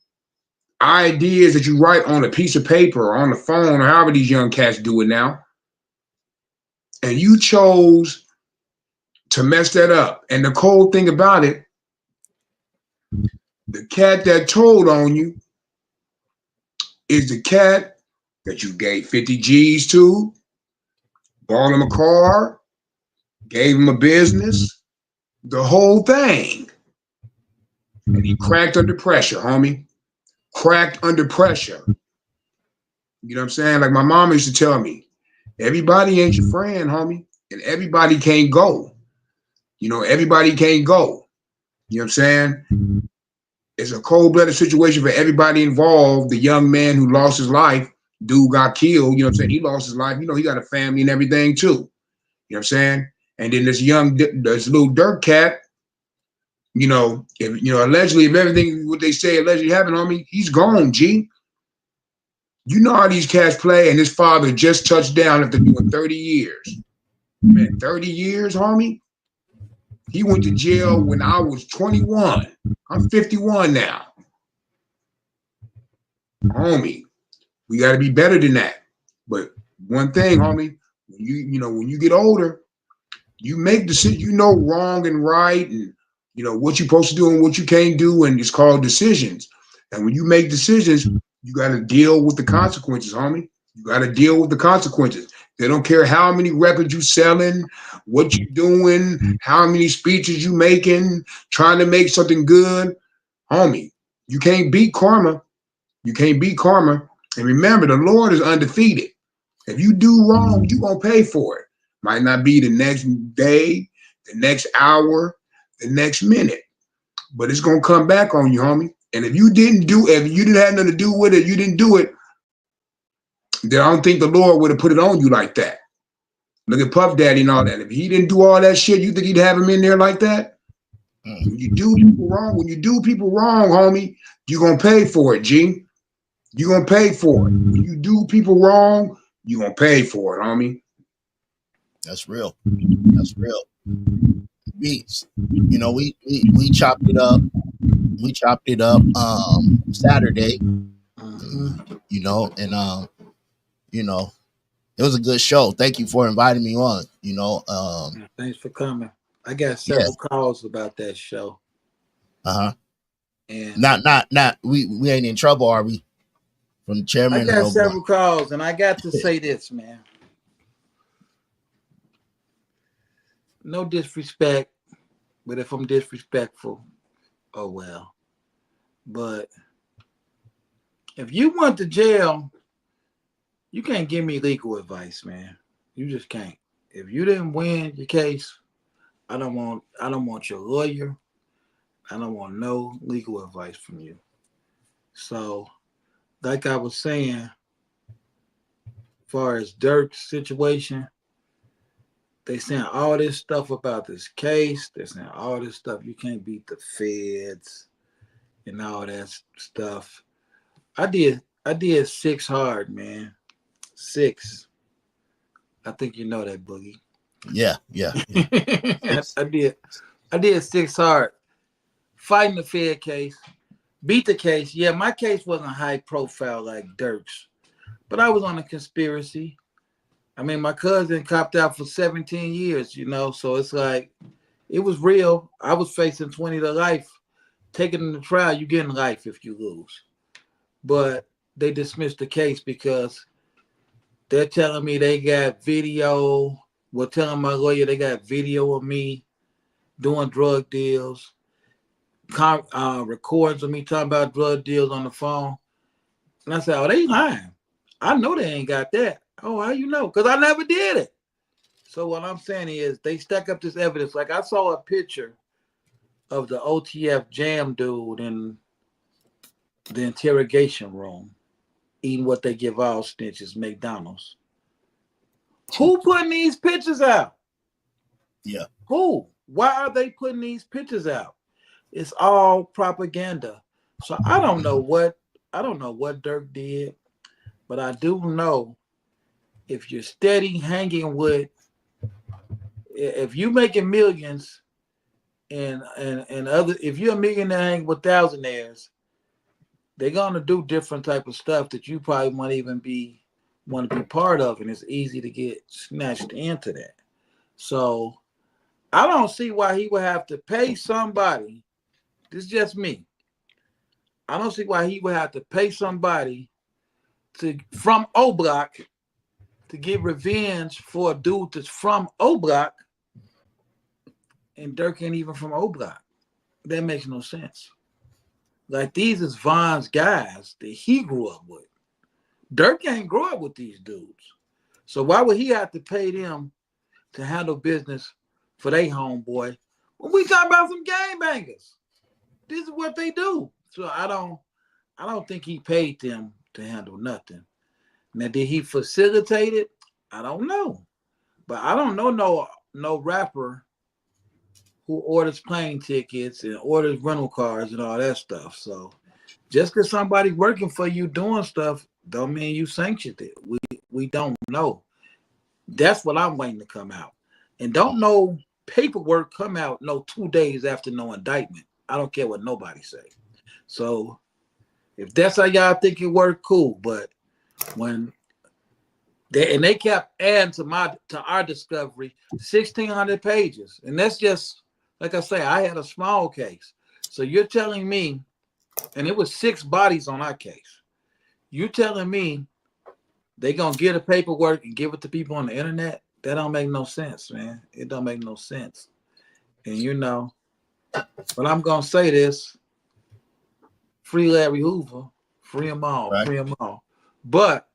ideas that you write on a piece of paper or on the phone or however these young cats do it now. And you chose to mess that up. And the cold thing about it, the cat that told on you is the cat that you gave 50 G's to, bought him a car, gave him a business, the whole thing. And he cracked under pressure, homie. Cracked under pressure. You know what I'm saying? Like my mom used to tell me, everybody ain't your friend, homie. And everybody can't go. Everybody can't go. You know what I'm saying? It's a cold-blooded situation for everybody involved. The young man who lost his life, dude got killed, you know what I'm saying? He lost his life. He got a family and everything too. You know what I'm saying? And then this little dirt cat, allegedly, if everything what they say allegedly happened on me, he's gone, G. You know how these cats play, and his father just touched down after doing 30 years. Man, 30 years, homie? He went to jail when I was 21. I'm 51 now. Homie, we got to be better than that. But one thing, homie, when you get older, you make decisions, wrong and right, and what you're supposed to do and what you can't do, and it's called decisions. And when you make decisions, you got to deal with the consequences, homie. You got to deal with the consequences. They don't care how many records you selling, what you doing, how many speeches you making, trying to make something good. Homie, you can't beat karma. You can't beat karma. And remember, the Lord is undefeated. If you do wrong, you're going to pay for it. Might not be the next day, the next hour, the next minute, but it's going to come back on you, homie. And if you didn't have nothing to do with it, you didn't do it, then I don't think the Lord would have put it on you like that. Look at Puff Daddy and all that. If he didn't do all that shit, you think he'd have him in there like that? When you do people wrong, homie, you're going to pay for it, G. You're going to pay for it. When you do people wrong, you're going to pay for it, homie. That's real. That's real. Beats. We chopped it up. We chopped it up Saturday. It was a good show. Thank you for inviting me on. Thanks for coming. I got several calls about that show. And not we ain't in trouble, are we? From the chairman. I got several calls, and I got to say this, man. No disrespect, but if I'm disrespectful, oh well. But if you went to jail, you can't give me legal advice, man. You just can't. If you didn't win your case, I don't want your lawyer. I don't want no legal advice from you. So, like I was saying, as far as Dirk's situation, they saying all this stuff about this case. They're saying all this stuff. You can't beat the feds and all that stuff. I did 6 hard, man. 6. I think you know that, Boogie. Yeah. I did 6 hard. Fighting the Fed case. Beat the case. Yeah, my case wasn't high profile like Dirk's, but I was on a conspiracy. I mean, my cousin copped out for 17 years, so it's like, it was real. I was facing 20 to life. Taking in the trial, you get in life if you lose. But they dismissed the case because they're telling me they got video. Telling my lawyer they got video of me doing drug deals, recordings of me talking about drug deals on the phone. And I said, oh, they lying. I know they ain't got that. Oh, how you know? Because I never did it. So what I'm saying is they stack up this evidence. Like I saw a picture of the OTF jam dude in the interrogation room eating what they give all snitches, McDonald's. Who putting these pictures out? Yeah. Who? Why are they putting these pictures out? It's all propaganda. So I don't know what Dirk did, but I do know if you're steady hanging with, if you making millions and other, if you're a millionaire hanging with thousandaires, they're gonna do different type of stuff that you probably want to be part of, and it's easy to get snatched into that. So I don't see why he would have to pay somebody. This is just me. I don't see why he would have to pay somebody from O Block to get revenge for a dude that's from O Block, and Dirk ain't even from O Block. That makes no sense. Like these is Von's guys that he grew up with. Dirk ain't grow up with these dudes. So why would he have to pay them to handle business for their homeboy when we talking about some gangbangers? This is what they do. So I don't think he paid them to handle nothing. Now, did he facilitate it? I don't know. But I don't know no rapper who orders plane tickets and orders rental cars and all that stuff. So just because somebody working for you doing stuff don't mean you sanctioned it. We don't know. That's what I'm waiting to come out. And don't no paperwork come out no 2 days after no indictment. I don't care what nobody say. So if that's how y'all think it worked, cool. But when they kept adding to our discovery 1,600 pages, and that's just like I say, I had a small case. So you're telling me, and it was 6 bodies on our case. You telling me they gonna get the paperwork and give it to people on the internet? That don't make no sense, man. It don't make no sense. And you know, but I'm gonna say this: free Larry Hoover, free them all, Right. free them all. But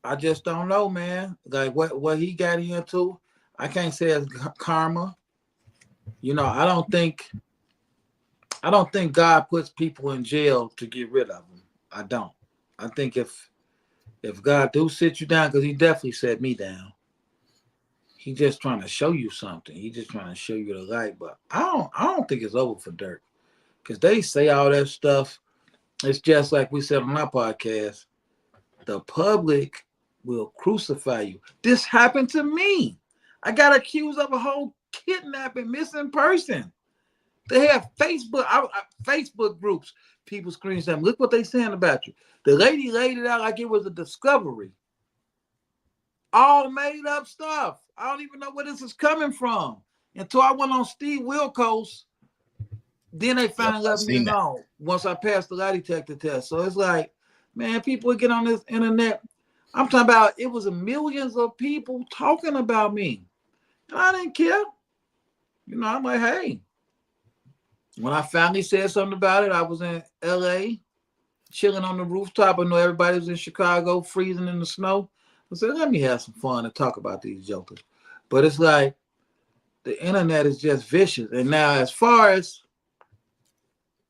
I just don't know, man. Like what he got into, I can't say it's karma. You know, I don't think God puts people in jail to get rid of them. I don't. I think if God do sit you down, because he definitely set me down, he just trying to show you something. He just trying to show you the light. But I don't think it's over for Dirk, because they say all that stuff. It's just like we said on our podcast. The public will crucify you. This happened to me. I got accused of a whole kidnapping, missing person. They have Facebook groups. People screenshot. Look what they saying about you. The lady laid it out like it was a discovery. All made up stuff. I don't even know where this is coming from. Until I went on Steve Wilkos, then they finally let me know once I passed the lie detector test. So it's like, man, people get on this internet. I'm talking about it was millions of people talking about me. And I didn't care. You know, I'm like, hey. When I finally said something about it, I was in LA, chilling on the rooftop. I know everybody was in Chicago, freezing in the snow. I said, let me have some fun and talk about these jokers. But it's like the internet is just vicious. And now as far as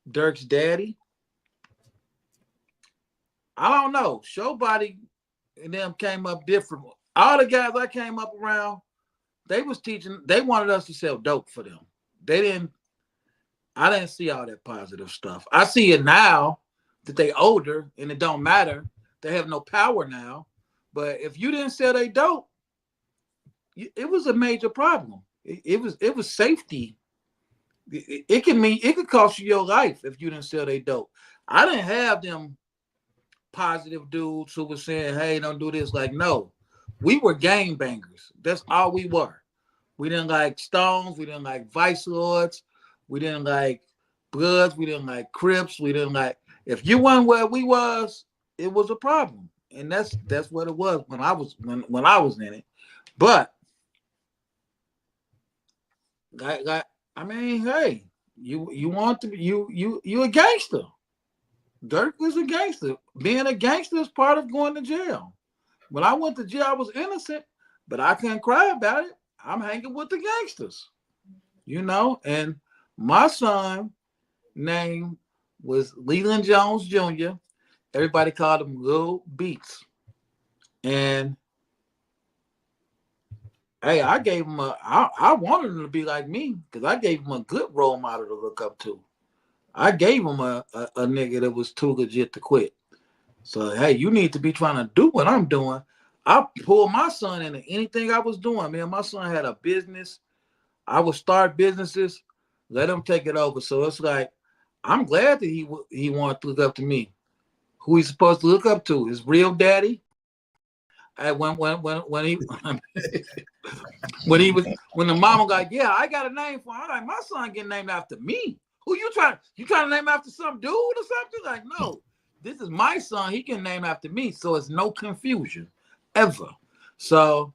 Dirk's daddy, I don't know. Showbody and them came up different. All the guys I came up around, they was teaching, they wanted us to sell dope for them. I didn't see all that positive stuff. I see it now that they older and it don't matter. They have no power now. But if you didn't sell they dope, it was a major problem. It was safety. It could cost you your life if you didn't sell they dope. I didn't have them positive dudes who were saying, hey, don't do this. Like, no, we were gangbangers. That's all we were. We didn't like Stones. We didn't like Vice Lords. We didn't like Bloods. We didn't like Crips. We didn't like, if you weren't where we was, it was a problem. And that's what it was when I was in it. But I mean, hey, you want to be you a gangster. Dirk was a gangster. Being a gangster is part of going to jail. When I went to jail, I was innocent, but I couldn't cry about it. I'm hanging with the gangsters, and my son name was Leland Jones Jr. Everybody called him Lil Beats. And hey, I gave him I wanted him to be like me because I gave him a good role model to look up to. I gave him a nigga that was too legit to quit. So, hey, you need to be trying to do what I'm doing. I pulled my son into anything I was doing, man. My son had a business. I would start businesses, let him take it over. So it's like, I'm glad that he wanted to look up to me. Who he's supposed to look up to? His real daddy. When he when the mama got, yeah, I got a name for him. I'm like, my son getting named after me. Who you trying to name after some dude or something? Like, no, this is my son. He can name after me. So it's no confusion ever. So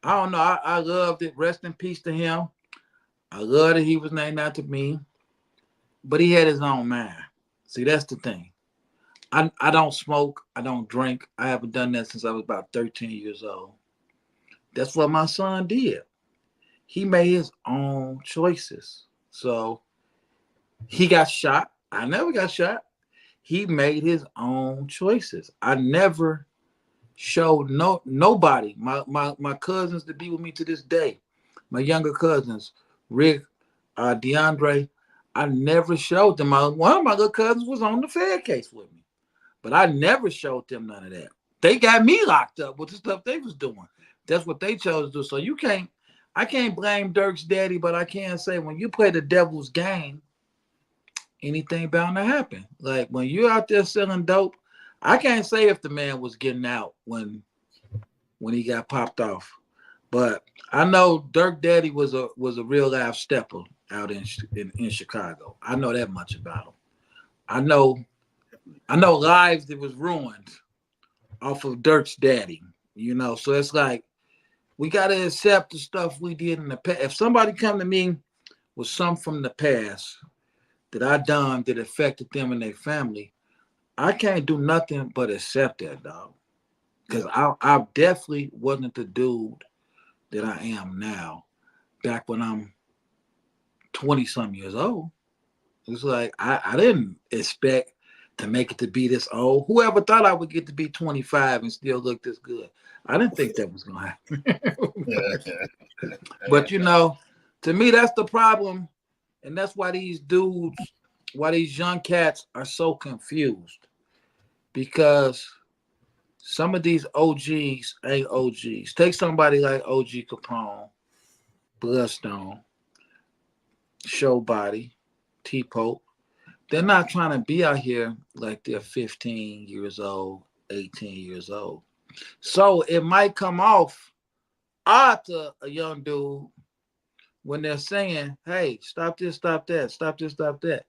I don't know. I loved it. Rest in peace to him. I love that he was named after me. But he had his own mind. See, that's the thing. I don't smoke. I don't drink. I haven't done that since I was about 13 years old. That's what my son did. He made his own choices. So he got shot. I never got shot. He made his own choices. I never showed nobody, my cousins that be with me to this day, my younger cousins, Rick, DeAndre, I never showed them. One of my little cousins was on the Fed case with me. But I never showed them none of that. They got me locked up with the stuff they was doing. That's what they chose to do. So I can't blame Dirk's daddy, but I can say when you play the devil's game, anything bound to happen. Like when you're out there selling dope, I can't say if the man was getting out when he got popped off. But I know Dirk daddy was a real life stepper out in Chicago. I know that much about him. I know lives that was ruined off of Dirk's daddy, So it's like we gotta accept the stuff we did in the past. If somebody come to me with something from the past that I done that affected them and their family, I can't do nothing but accept that, dog. Because I definitely wasn't the dude that I am now. Back when I'm 20-some years old, it's like I didn't expect to make it to be this old. Whoever thought I would get to be 25 and still look this good? I didn't think that was gonna happen. But to me, that's the problem, and that's why these young cats are so confused, because some of these OGs ain't OGs. Take somebody like OG Capone, Bloodstone, Showbody, T-Pope. They're not trying to be out here like they're 15 years old, 18 years old. So it might come off odd to a young dude when they're saying, hey, stop this, stop that, stop this, stop that,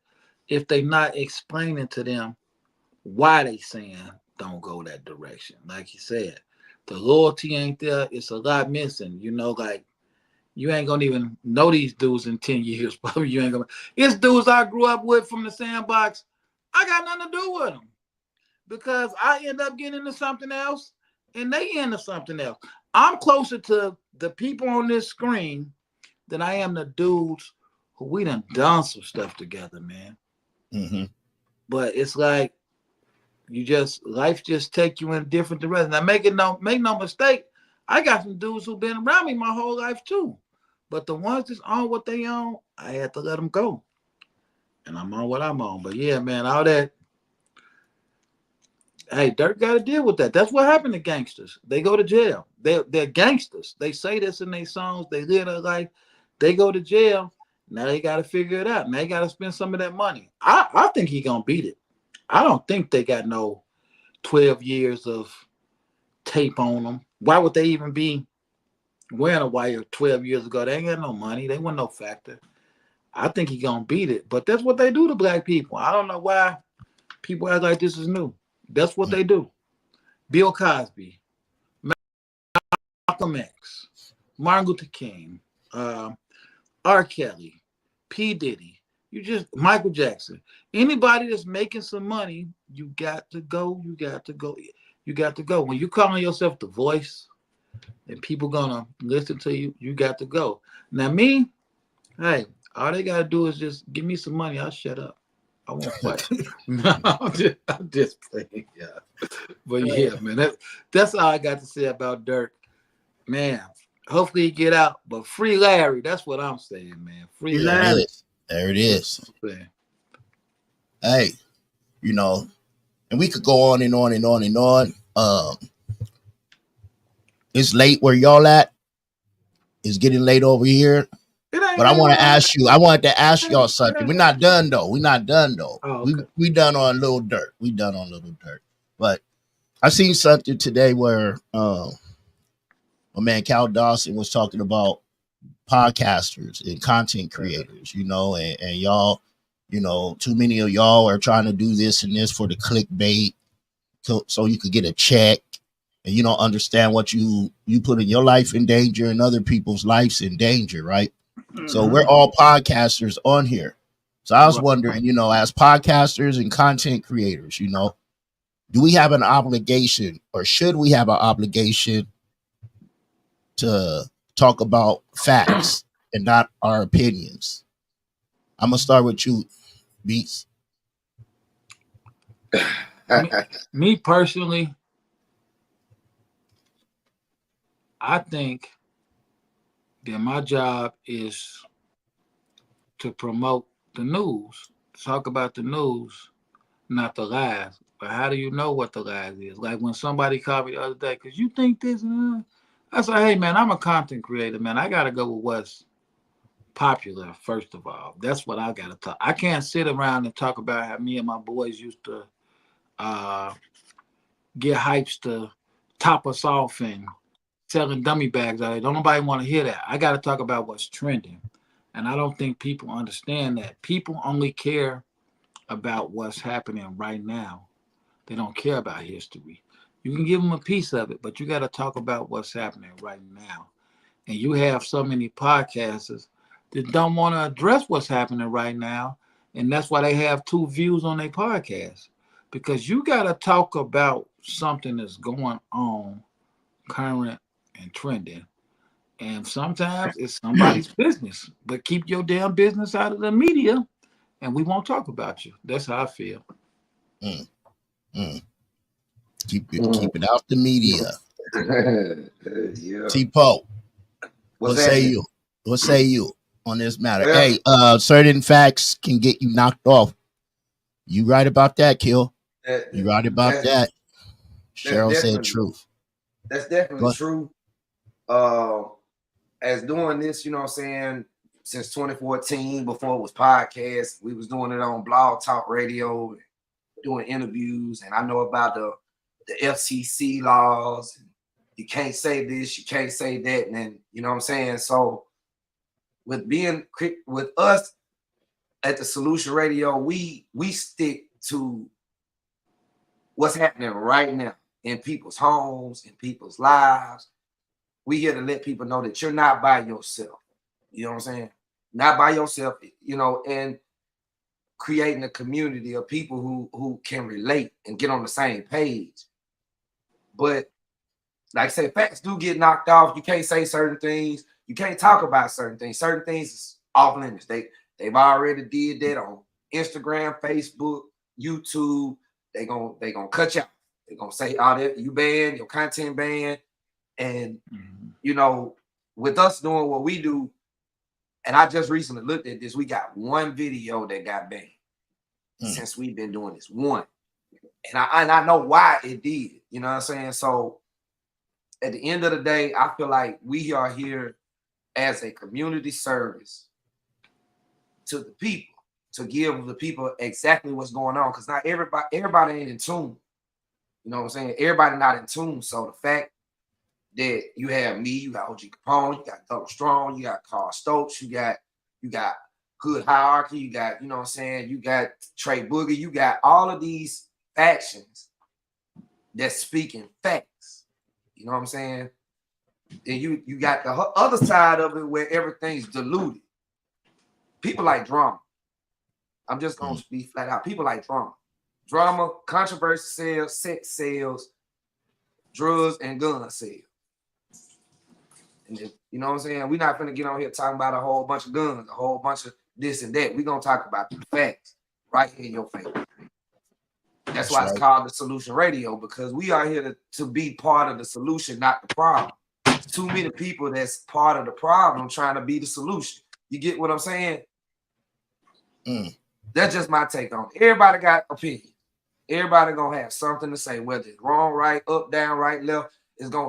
if they're not explaining to them why they saying don't go that direction. Like you said, the loyalty ain't there. It's a lot missing. Like you ain't gonna even know these dudes in 10 years. Probably you ain't gonna. It's dudes I grew up with from the sandbox. I got nothing to do with them because I end up getting into something else and they into something else. I'm closer to the people on this screen than I am the dudes who we done some stuff together, man. Mm-hmm. But it's like life just take you in a different direction. Now make no mistake, I got some dudes who've been around me my whole life too. But the ones that's on what they on, I had to let them go. And I'm on what I'm on. But yeah, man, all that. Hey, Dirk got to deal with that. That's what happened to gangsters. They go to jail. They're gangsters. They say this in their songs. They live their life. They go to jail. Now they got to figure it out. Now they got to spend some of that money. I think he going to beat it. I don't think they got no 12 years of tape on them. Why would they even be wearing a wire 12 years ago? They ain't got no money. They weren't no factor. I think he gonna beat it. But that's what they do to black people. I don't know why people act like this is new. That's what they do. Bill Cosby, Malcolm X, Martin Luther King, R. Kelly, P. Diddy, you just Michael Jackson. Anybody that's making some money, you got to go. You got to go. You got to go. When you calling yourself the voice, and people gonna listen to you, you got to go. Now me, hey, all they gotta do is just give me some money. I'll shut up. I won't fight. No, I'm just playing. Yeah, but yeah, man, that's all I got to say about Dirk. Man, hopefully he get out, but free Larry. That's what I'm saying, man. Free There Larry. it is. There it is. Hey, you know, and we could go on and on and on and on. It's late where y'all at. It's getting late over here. But I wanted to ask y'all something. We're not done though. Oh, okay. We done on Little Dirt. But I seen something today where my man Cal Dawson was talking about podcasters and content creators, you know, and y'all, you know, too many of y'all are trying to do this and this for the clickbait so you could get a check, and you don't understand what you putting your life in danger and other people's lives in danger, right? So we're all podcasters on here. So I was wondering, you know, as podcasters and content creators, you know, do we have an obligation, or should we have an obligation to talk about facts and not our opinions? I'm gonna start with you, Beats. Me personally, I think that my job is to promote the news, talk about the news, not the lies. But how do you know what the lies is? Like when somebody called me the other day, because you think this, I said, hey, man, I'm a content creator, man. I got to go with what's popular, first of all. That's what I got to talk. I can't sit around and talk about how me and my boys used to get hypes to top us off and selling dummy bags out there. Don't nobody want to hear that. I got to talk about what's trending. And I don't think people understand that. People only care about what's happening right now. They don't care about history. You can give them a piece of it, but you got to talk about what's happening right now. And you have so many podcasters that don't want to address what's happening right now. And that's why they have 2 views on their podcast. Because you got to talk about something that's going on, current and trending. And sometimes it's somebody's business. But keep your damn business out of the media, and we won't talk about you. That's how I feel. Mm, mm. Keep it out the media. Yeah. T-Po, what say you? What say you on this matter? Hey, certain facts can get you knocked off. You right about that, Kill? You right about that? Cheryl said truth. That's definitely true. As doing this, you know what I'm saying, since 2014, before it was podcast, we was doing it on Blog Talk Radio, doing interviews, and I know about the FCC laws. You can't say this, you can't say that, and then, you know what I'm saying? So with us at the Solution Radio, we stick to what's happening right now in people's homes, in people's lives. We here to let people know that you're not by yourself. You know what I'm saying? Not by yourself, you know, and creating a community of people who can relate and get on the same page. But like I said, facts do get knocked off. You can't say certain things. You can't talk about certain things. Certain things is off limits. They've already did that on Instagram, Facebook, YouTube. They gonna cut you out. They're gonna say, oh, that you banned, your content banned. And you know, with us doing what we do, and I just recently looked at this, we got 1 video that got banned since we've been doing this. 1. And I know why it did. You know what I'm saying? So at the end of the day, I feel like we are here as a community service to the people, to give the people exactly what's going on. Because not everybody ain't in tune. You know what I'm saying? Everybody not in tune. So the fact that you have me, you got OG Capone, you got Double Strong, you got Carl Stokes, you got Good Hierarchy, you got, you know what I'm saying, you got Tre Boogie, you got all of these factions that's speaking facts. You know what I'm saying? And you got the other side of it where everything's diluted. people like drama. I'm just gonna be flat out. People like drama. Drama, controversy sales, sex sales, drugs, and gun sales. And if, you know what I'm saying? We're not gonna get on here talking about a whole bunch of guns, a whole bunch of this and that. We're gonna talk about the facts right here in your face. That's why it's called the Solution Radio, because we are here to be part of the solution, not the problem. There's too many people that's part of the problem trying to be the solution. You get what I'm saying? That's just my take on it. Everybody got opinion. Everybody gonna have something to say, whether it's wrong, right, up, down, right, left.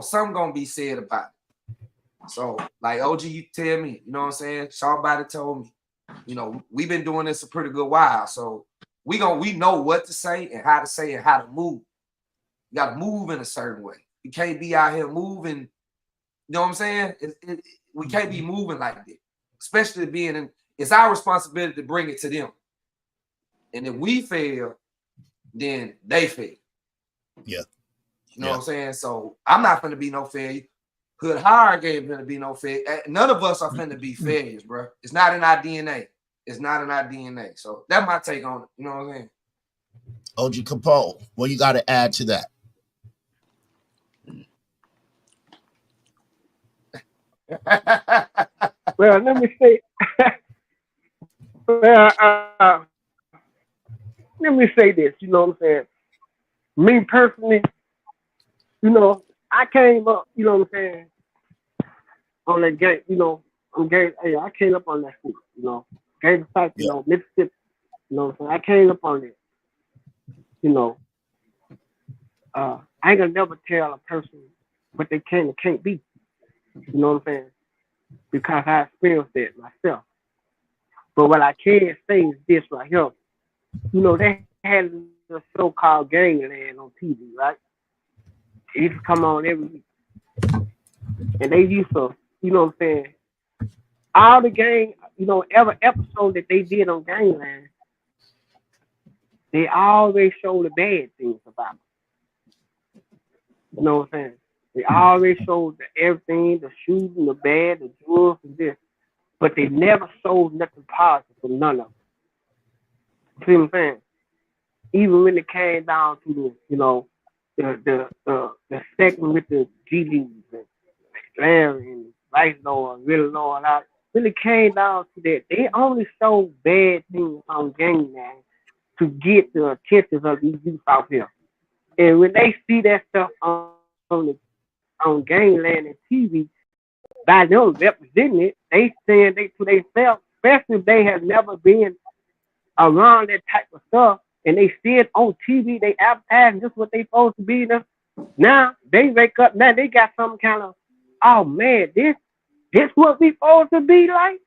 Something gonna be said about it. So, like OG, you tell me, you know what I'm saying? Somebody told me, you know, we've been doing this a pretty good while. So we know what to say and how to move. You gotta move in a certain way. You can't be out here moving, you know what I'm saying? We can't be moving like this, especially it's our responsibility to bring it to them. And if we fail, then they fail. Yeah. You know what I'm saying? So I'm not going to be no failure. Hood Hard ain't going to be no failure. None of us are going to be failures, bro. It's not in our DNA. It's not in our DNA. So that's my take on it. You know what I'm saying? OG Capone, what you got to add to that? Well, let me say. Let me say this. You know what I'm saying? Me personally, you know, I came up. You know what I'm saying? On that game, you know, I came up on that shit. You know, game fight. You know, Mississippi. You know what I'm saying? I came up on it. You know, I ain't gonna never tell a person what they can and can't be. You know what I'm saying? Because I experienced it myself. But what I can say is this right here. You know, they had a show called Gangland on TV, right? It used to come on every week. And they used to, you know what I'm saying, all the gang, you know, every episode that they did on Gangland, they always show the bad things about it. You know what I'm saying? They always showed everything, the shooting, the bad, the drugs, and this. But they never showed nothing positive for none of them. See what I'm saying? Even when it came down to the, you know, the segment with the GDs and Larry and Vice Lord, Real Lord, when it came down to that, they only showed bad things on Gangland to get the attention of these youth out here. And when they see that stuff on Gangland and TV, by them representing it, they saying they to themselves, especially if they have never been around that type of stuff, and they see it on TV, they advertise just what they supposed to be. Now they wake up, now they got some kind of, oh man, this what we supposed to be like?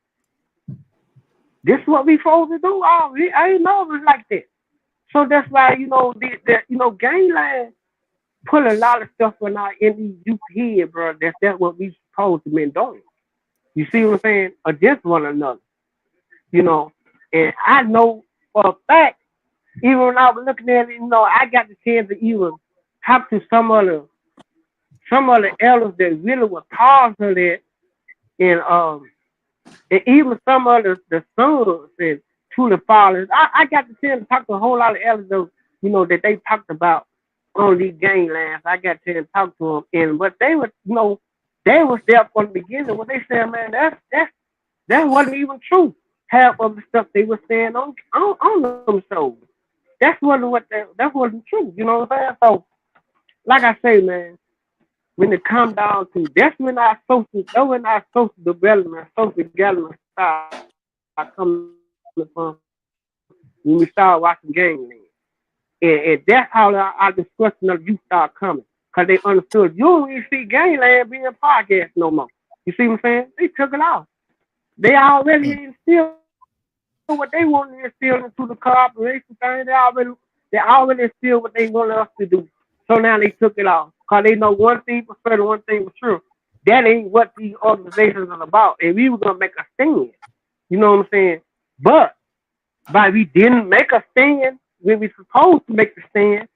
This what we supposed to do? Oh, I ain't know it was like that. So that's why, you know, Gangland put a lot of stuff in these youth head, bro. That's what we supposed to be doing. You see what I'm saying? Against one another. You know, and I know for a fact, even when I was looking at it, you know, I got the chance to even talk to some of the elders that really were causing that, and even some of the sons and to the fathers. I got the chance to talk to a whole lot of elders, though, you know, that they talked about on these ganglands. I got to talk to them, and what they were, you know, they was there from the beginning. What they said, man, that wasn't even true. Half of the stuff they were saying on them shows, that wasn't true. You know what I'm saying? So, like I say, man, when it come down to that's when our social development, social gathering start coming from when we start watching Gangland. And that's how our discussion of youth start coming. Because they understood you don't even see Gangland being podcast no more. You see what I'm saying? They took it off. They already instilled what they want to instill into the cooperation thing. They already instilled what they want us to do. So now they took it off. Because they know one thing for certain, one thing for true. That ain't what these organizations are about. And we were going to make a stand. You know what I'm saying? But by we didn't make a stand when we supposed to make the stand,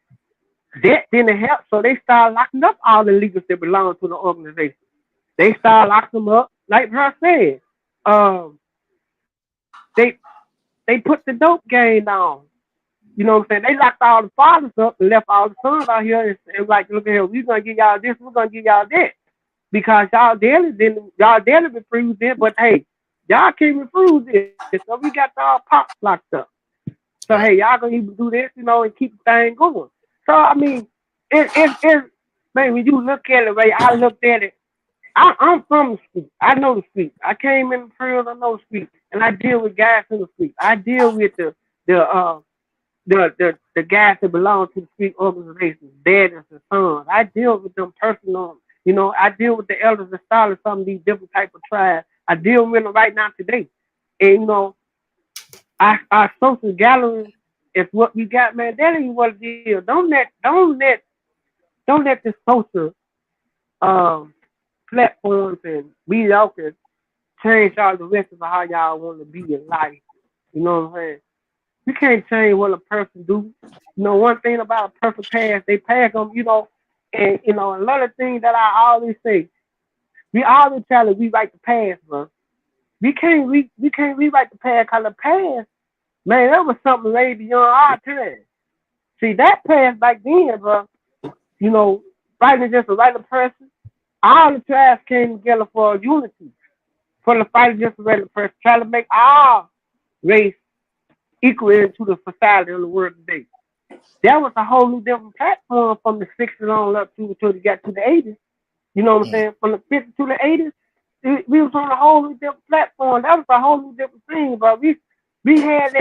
that didn't help. So they started locking up all the leaders that belong to the organization. They started locking them up. Like Bruh said, they put the dope game down. You know what I'm saying? They locked all the fathers up and left all the sons out here and like, look at here, we're gonna give y'all this, we're gonna give y'all that. Because y'all daily refuse it, but hey, y'all can't refuse it. So we got our pops locked up. So hey, y'all gonna even do this, you know, and keep the thing going. So I mean, it man, when you look at it, right, I looked at it. I'm from the street. I know the street. I came in the field, I know the street, and I deal with guys in the street. I deal with the guys that belong to the street organizations, daddies and sons. I deal with them personally. You know, I deal with the elders and scholars, some of these different type of tribes. I deal with them right now today. And you know, our social gatherings is what we got, man. That ain't what it is. Don't let this social platforms and mediocre change all the rest of how y'all want to be in life. You know what I'm saying? You can't change what a person do. You know, one thing about a person past, they pass them, you know, and you know, another thing that I always say, we always try to rewrite the past, bro. We can't rewrite the past because the past, man, that was something way beyond our time. See, that past back then, bro, you know, fighting against the right person, all the tribes came together for unity, for the fight against the right person, trying to make our race equal into the society of the world today. That was a whole new different platform from the 60s on up to they got to the 80s. You know what I'm saying? From the 50s to the 80s, we was on a whole new different platform. That was a whole new different thing, bro. We had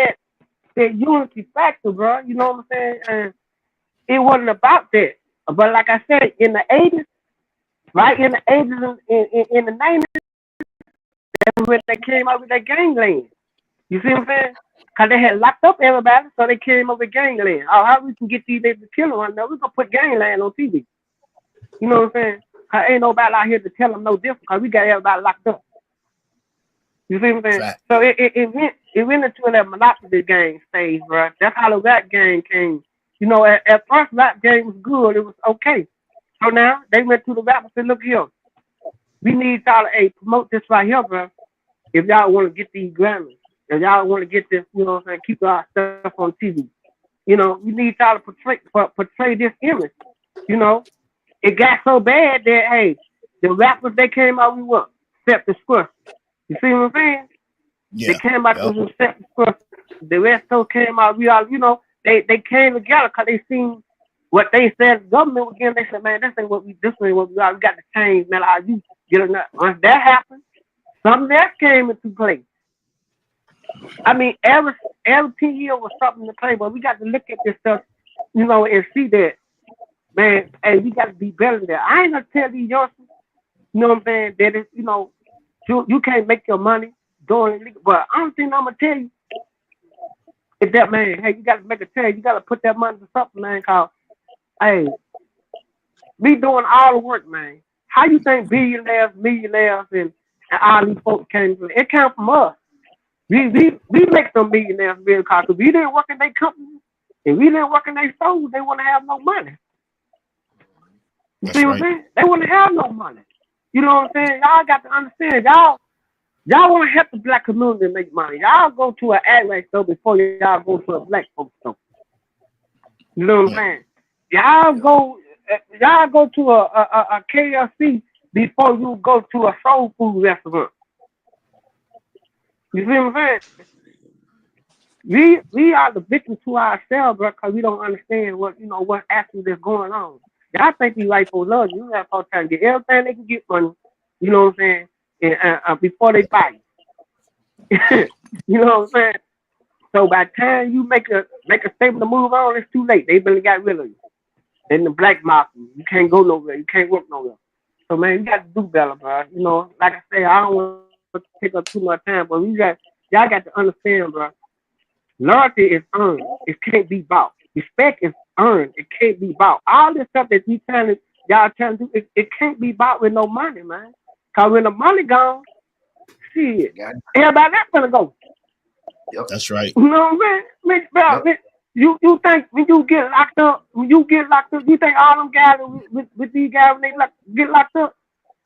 that unity factor, bro. You know what I'm saying? And it wasn't about that. But like I said, in the 80s, right in the 80s and in the 90s, that's when they came up with that gangland. You see what I'm saying? Because they had locked up everybody, so they came up with gangland. Oh, how we can get these niggas to kill them? No, we're going to put gangland on TV. You know what I'm saying? Because ain't nobody out here to tell them no different because we got everybody locked up. You see what I'm saying? Right. So it went into that monopoly game stage, bro. That's how the rap game came. You know, at first rap game was good. It was okay. So now they went to the rap and said, look here. We need y'all to promote this right here, bro. If y'all want to get these Grammys. If y'all want to get this, you know what I'm saying, keep our stuff on TV. You know, we need y'all to portray this image. You know, it got so bad that, hey, the rappers, they came out with what? Set the square. You see what I'm saying? Yeah. They came out with set the square. The rest of came out, we all, you know, they came together because they seen what they said, the government again, they said, man, this ain't what we are. We got to change, man. How you get enough. Once that happened, something else came into play. I mean, every 10 years was something to play, but we got to look at this stuff, you know, and see that, man, hey, we got to be better than that. I ain't gonna tell these youngsters, you know what I'm saying, that it's, you know, you can't make your money doing illegal, but I don't think I'm gonna tell you is that, man, hey, you got to make a change. You got to put that money to something, man, cause, hey, we doing all the work, man. How you think billionaires, millionaires, and all these folks came from? It came from us. We make some millionaires real because we didn't work in their company and we didn't work in their stores. They want to have no money. You see what I'm saying? They want to have no money. You know what I'm saying? Y'all got to understand. Y'all want to help the black community make money. Y'all go to an ad store before y'all go to a black folks store. You know what I'm saying? Y'all go to a KFC before you go to a soul food restaurant. You see what I'm saying? We are the victim to ourselves, bro, because we don't understand what actually is going on. Y'all think these white folks love you. You have to try to get everything they can get money. You know what I'm saying? And before they buy you. You know what I'm saying? So by the time you make a statement to move on, it's too late. They really got rid of you. In the black market, you can't go nowhere. You can't work nowhere. So man, you got to do better, bro. You know, like I say, I don't want to take up too much time, but y'all got to understand, bro. Loyalty is earned. It can't be bought. Respect is earned. It can't be bought. All this stuff that y'all trying to do, it can't be bought with no money, man. Cause when the money gone, shit, everybody that's gonna go. Yep. That's right. You know what I'm saying? You think when you get locked up, you think all them guys with these guys when they get locked up,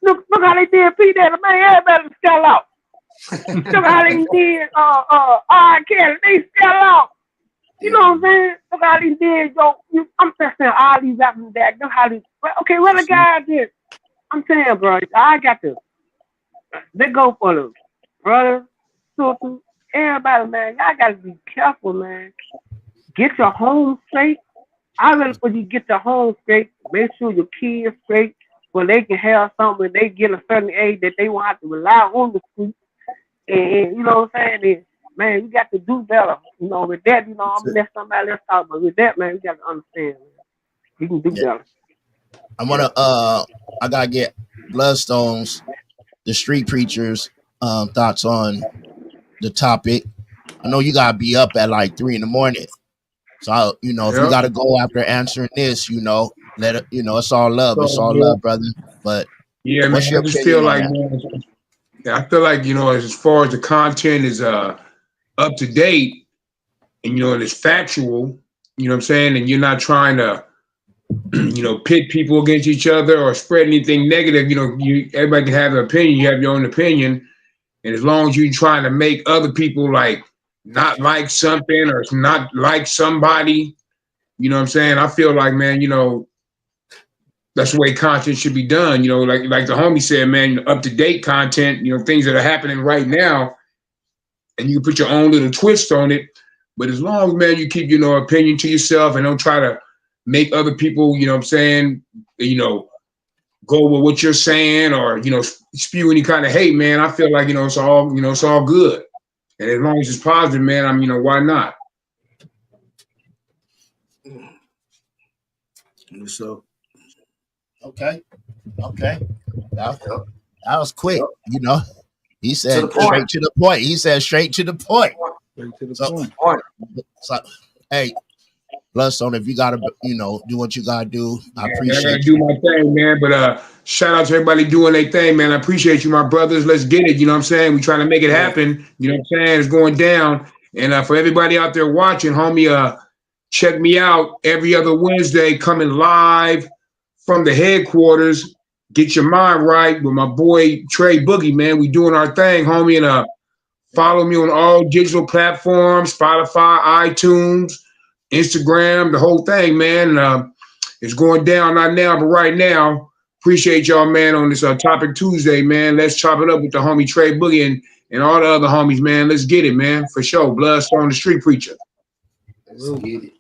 look how they did P Daddy, man, everybody sell out. Look how they did R. Kelly. They sell out. You know what I'm saying? Look how they did, yo. I'm just saying all these rappers that know how they okay, what the guy did. I'm saying, bro, I got to they go for the brother, sister, everybody, man. Y'all gotta be careful, man. Get your home straight. I really for you get your home straight. Make sure your kids straight so they can have something when they get a certain age that they won't have to rely on the street. And you know what I'm saying? And, man, you got to do better. You know, with that, you know, I'm gonna let somebody else talk, but with that, man, we got to understand, man. You can do better. I gotta get Bloodstones, the street preachers, thoughts on the topic. I know you gotta be up at like 3 a.m. So if you gotta go after answering this, let it, it's all love. It's all love, brother. But yeah, man, I just feel like, man, I feel like, as far as the content is up to date and and it's factual, you know what I'm saying, and you're not trying to pit people against each other or spread anything negative. Everybody can have an opinion. You have your own opinion, and as long as you're trying to make other people like not like something or not like somebody, you know what I'm saying? I feel like, man, that's the way content should be done. Like the homie said, man, up to date content. Things that are happening right now, and you can put your own little twist on it. But as long as, man, you keep opinion to yourself and don't try to make other people, go with what you're saying or, spew any kind of hate, man, I feel like, it's all good. And as long as it's positive, man, why not? So, okay. That was quick, He said straight to the point. He said straight to the point. Straight to the point. So, hey, Bloodstone, if you gotta, do what you gotta do, I appreciate I gotta do my thing, man. But shout out to everybody doing their thing, man. I appreciate you, my brothers. Let's get it. You know what I'm saying? We trying to make it happen. You know what I'm saying? It's going down. And for everybody out there watching, homie, check me out every other Wednesday, coming live from the headquarters. Get your mind right with my boy Tre Boogie, man. We doing our thing, homie. And follow me on all digital platforms: Spotify, iTunes, Instagram, the whole thing, man. It's going down, not now, but right now. Appreciate y'all, man, on this Topic Tuesday, man. Let's chop it up with the homie Tre Boogie and all the other homies, man. Let's get it, man, for sure. Bloodstone, the street preacher. Let's get it.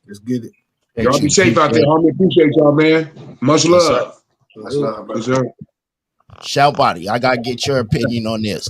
Let's get it. Y'all be safe out there, homie. Appreciate y'all, man. Much love. Much love, brother. Yes, sir. Shout body. I gotta get your opinion on this.